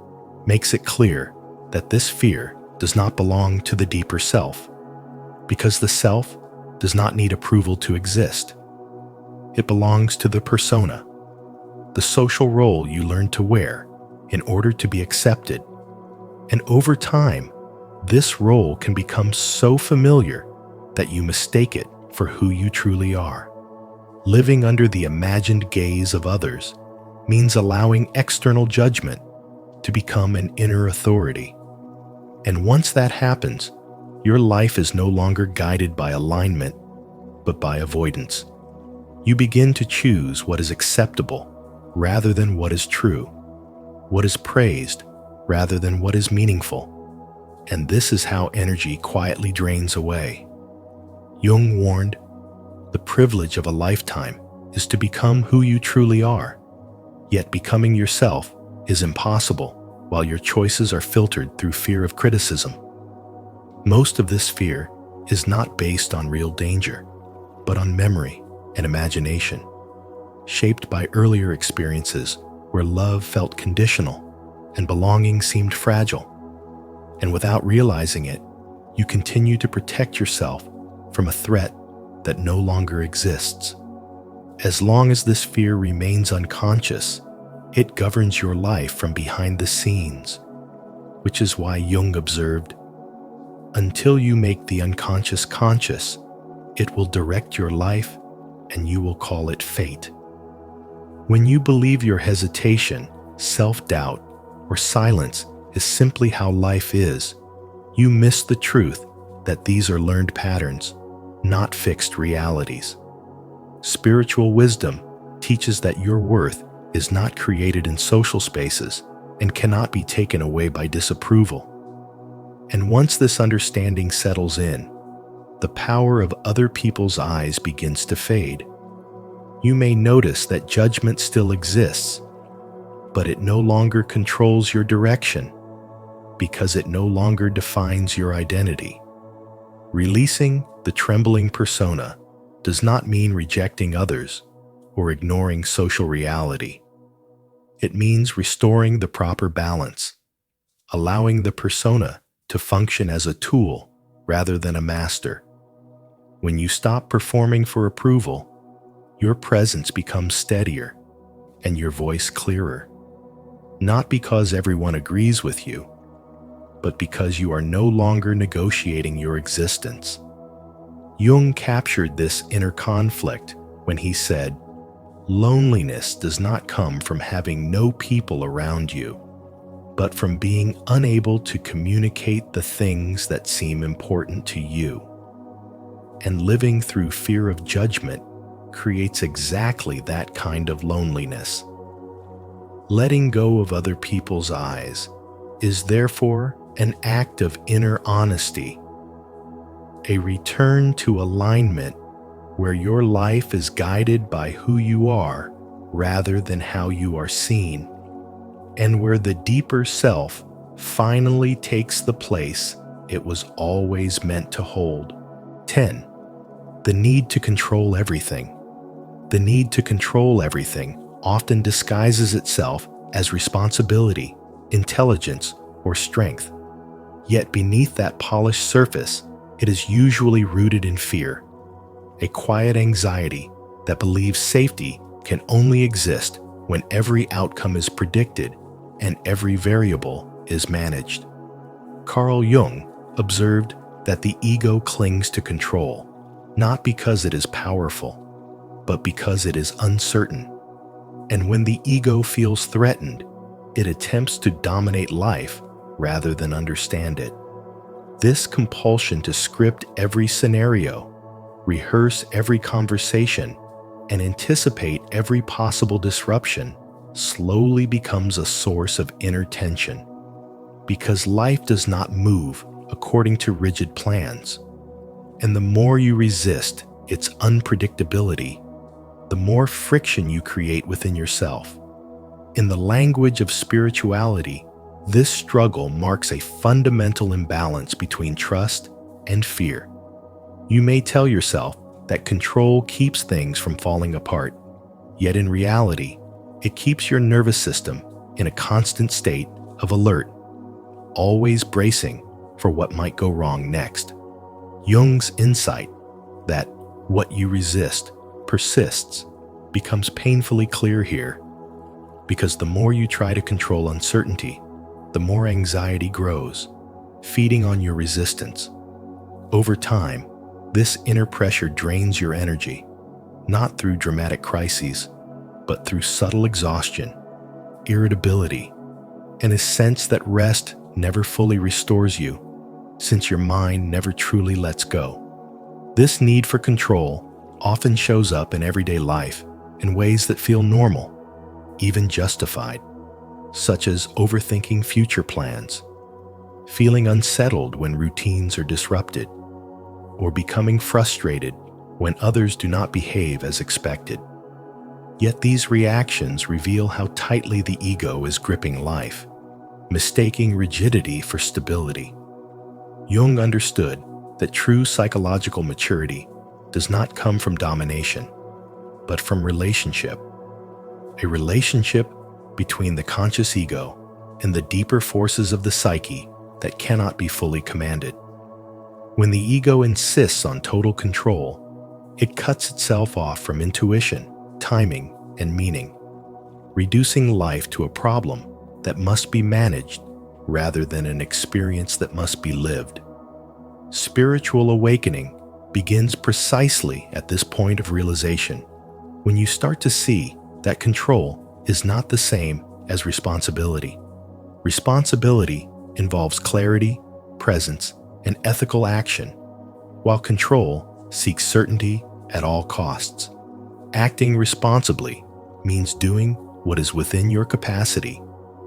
makes it clear that this fear does not belong to the deeper self, because the self does not need approval to exist. It belongs to the persona, the social role you learn to wear in order to be accepted. And over time, this role can become so familiar that you mistake it for who you truly are. Living under the imagined gaze of others means allowing external judgment to become an inner authority. And once that happens, your life is no longer guided by alignment, but by avoidance. You begin to choose what is acceptable rather than what is true, what is praised rather than what is meaningful. And this is how energy quietly drains away. Jung warned, the privilege of a lifetime is to become who you truly are. Yet becoming yourself is impossible while your choices are filtered through fear of criticism. Most of this fear is not based on real danger, but on memory and imagination, shaped by earlier experiences where love felt conditional and belonging seemed fragile. And without realizing it, you continue to protect yourself from a threat that no longer exists. As long as this fear remains unconscious, it governs your life from behind the scenes, which is why Jung observed, until you make the unconscious conscious, it will direct your life and you will call it fate. When you believe your hesitation, self-doubt, or silence is simply how life is, you miss the truth that these are learned patterns, not fixed realities. Spiritual wisdom teaches that your worth is not created in social spaces and cannot be taken away by disapproval. And once this understanding settles in, the power of other people's eyes begins to fade. You may notice that judgment still exists, but it no longer controls your direction because it no longer defines your identity. Releasing the trembling persona does not mean rejecting others or ignoring social reality. It means restoring the proper balance, allowing the persona to function as a tool rather than a master. When you stop performing for approval, your presence becomes steadier and your voice clearer. Not because everyone agrees with you, but because you are no longer negotiating your existence. Jung captured this inner conflict when he said, loneliness does not come from having no people around you, but from being unable to communicate the things that seem important to you. And living through fear of judgment creates exactly that kind of loneliness. Letting go of other people's eyes is therefore an act of inner honesty, a return to alignment where your life is guided by who you are rather than how you are seen, and where the deeper self finally takes the place it was always meant to hold. 10. The need to control everything. The need to control everything often disguises itself as responsibility, intelligence, or strength. Yet beneath that polished surface, it is usually rooted in fear, a quiet anxiety that believes safety can only exist when every outcome is predicted and every variable is managed. Carl Jung observed that the ego clings to control, not because it is powerful, but because it is uncertain. And when the ego feels threatened, it attempts to dominate life rather than understand it. This compulsion to script every scenario, rehearse every conversation, and anticipate every possible disruption slowly becomes a source of inner tension. Because life does not move according to rigid plans. And the more you resist its unpredictability, the more friction you create within yourself. In the language of spirituality, this struggle marks a fundamental imbalance between trust and fear. You may tell yourself that control keeps things from falling apart, yet in reality, it keeps your nervous system in a constant state of alert, always bracing for what might go wrong next. Jung's insight that what you resist persists becomes painfully clear here, because the more you try to control uncertainty, the more anxiety grows, feeding on your resistance. Over time, this inner pressure drains your energy, not through dramatic crises, but through subtle exhaustion, irritability, and a sense that rest never fully restores you, since your mind never truly lets go. This need for control often shows up in everyday life in ways that feel normal, even justified, such as overthinking future plans, feeling unsettled when routines are disrupted, or becoming frustrated when others do not behave as expected. Yet these reactions reveal how tightly the ego is gripping life, mistaking rigidity for stability. Jung understood that true psychological maturity does not come from domination, but from relationship. A relationship between the conscious ego and the deeper forces of the psyche that cannot be fully commanded. When the ego insists on total control, it cuts itself off from intuition, timing, and meaning, reducing life to a problem that must be managed rather than an experience that must be lived. Spiritual awakening begins precisely at this point of realization, when you start to see that control is not the same as responsibility. Responsibility involves clarity, presence, and ethical action, while control seeks certainty at all costs. Acting responsibly means doing what is within your capacity,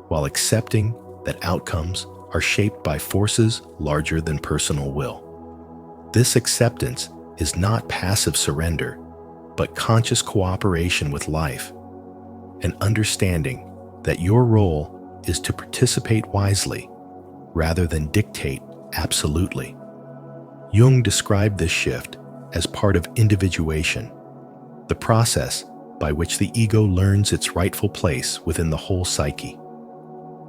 while accepting that outcomes are shaped by forces larger than personal will. This acceptance is not passive surrender, but conscious cooperation with life, an understanding that your role is to participate wisely rather than dictate absolutely. Jung described this shift as part of individuation, the process by which the ego learns its rightful place within the whole psyche,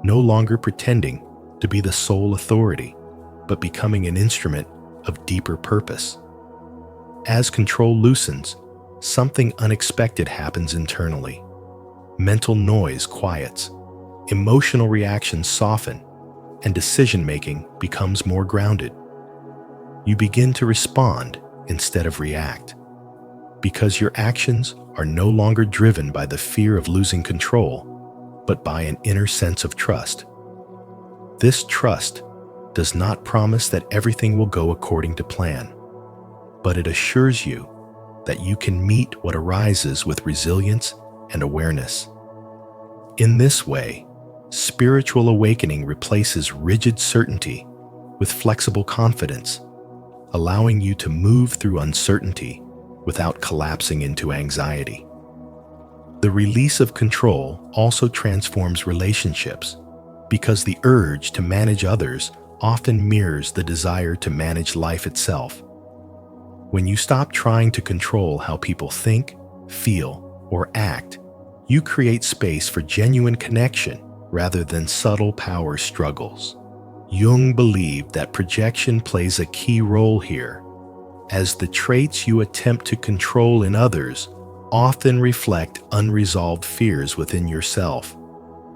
no longer pretending to be the sole authority, but becoming an instrument of deeper purpose. As control loosens, something unexpected happens internally. Mental noise quiets, emotional reactions soften, and decision-making becomes more grounded. You begin to respond instead of react, because your actions are no longer driven by the fear of losing control, but by an inner sense of trust. This trust does not promise that everything will go according to plan, but it assures you that you can meet what arises with resilience and awareness. In this way, spiritual awakening replaces rigid certainty with flexible confidence, allowing you to move through uncertainty without collapsing into anxiety. The release of control also transforms relationships, because the urge to manage others often mirrors the desire to manage life itself. When you stop trying to control how people think, feel, or act, you create space for genuine connection rather than subtle power struggles. Jung believed that projection plays a key role here, as the traits you attempt to control in others often reflect unresolved fears within yourself.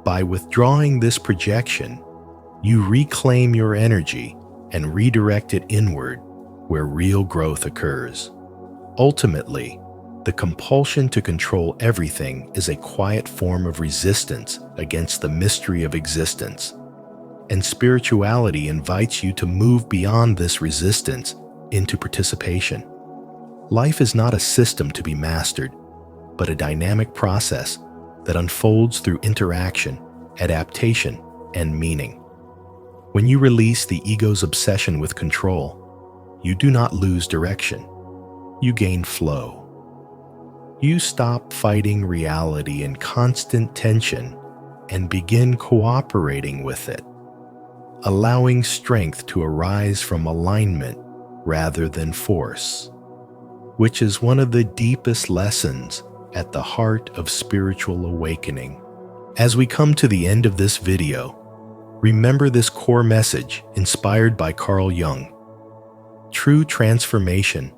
By withdrawing this projection, you reclaim your energy and redirect it inward, where real growth occurs. Ultimately, the compulsion to control everything is a quiet form of resistance against the mystery of existence, and spirituality invites you to move beyond this resistance into participation. Life is not a system to be mastered, but a dynamic process that unfolds through interaction, adaptation, and meaning. When you release the ego's obsession with control, you do not lose direction. You gain flow. You stop fighting reality in constant tension and begin cooperating with it, allowing strength to arise from alignment rather than force, which is one of the deepest lessons at the heart of spiritual awakening. As we come to the end of this video, remember this core message inspired by Carl Jung. True transformation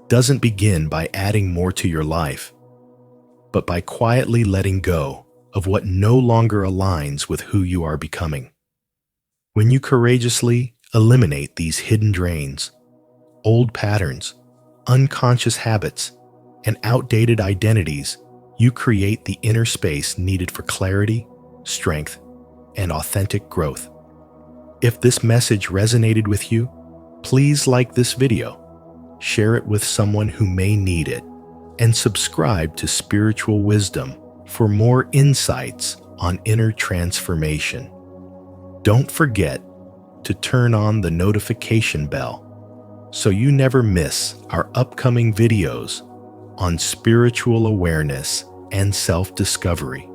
doesn't begin by adding more to your life, but by quietly letting go of what no longer aligns with who you are becoming. When you courageously eliminate these hidden drains, old patterns, unconscious habits, and outdated identities, you create the inner space needed for clarity, strength, and authentic growth. If this message resonated with you, please like this video, share it with someone who may need it, and subscribe to Spiritual Wisdom for more insights on inner transformation. Don't forget to turn on the notification bell so you never miss our upcoming videos on spiritual awareness and self-discovery.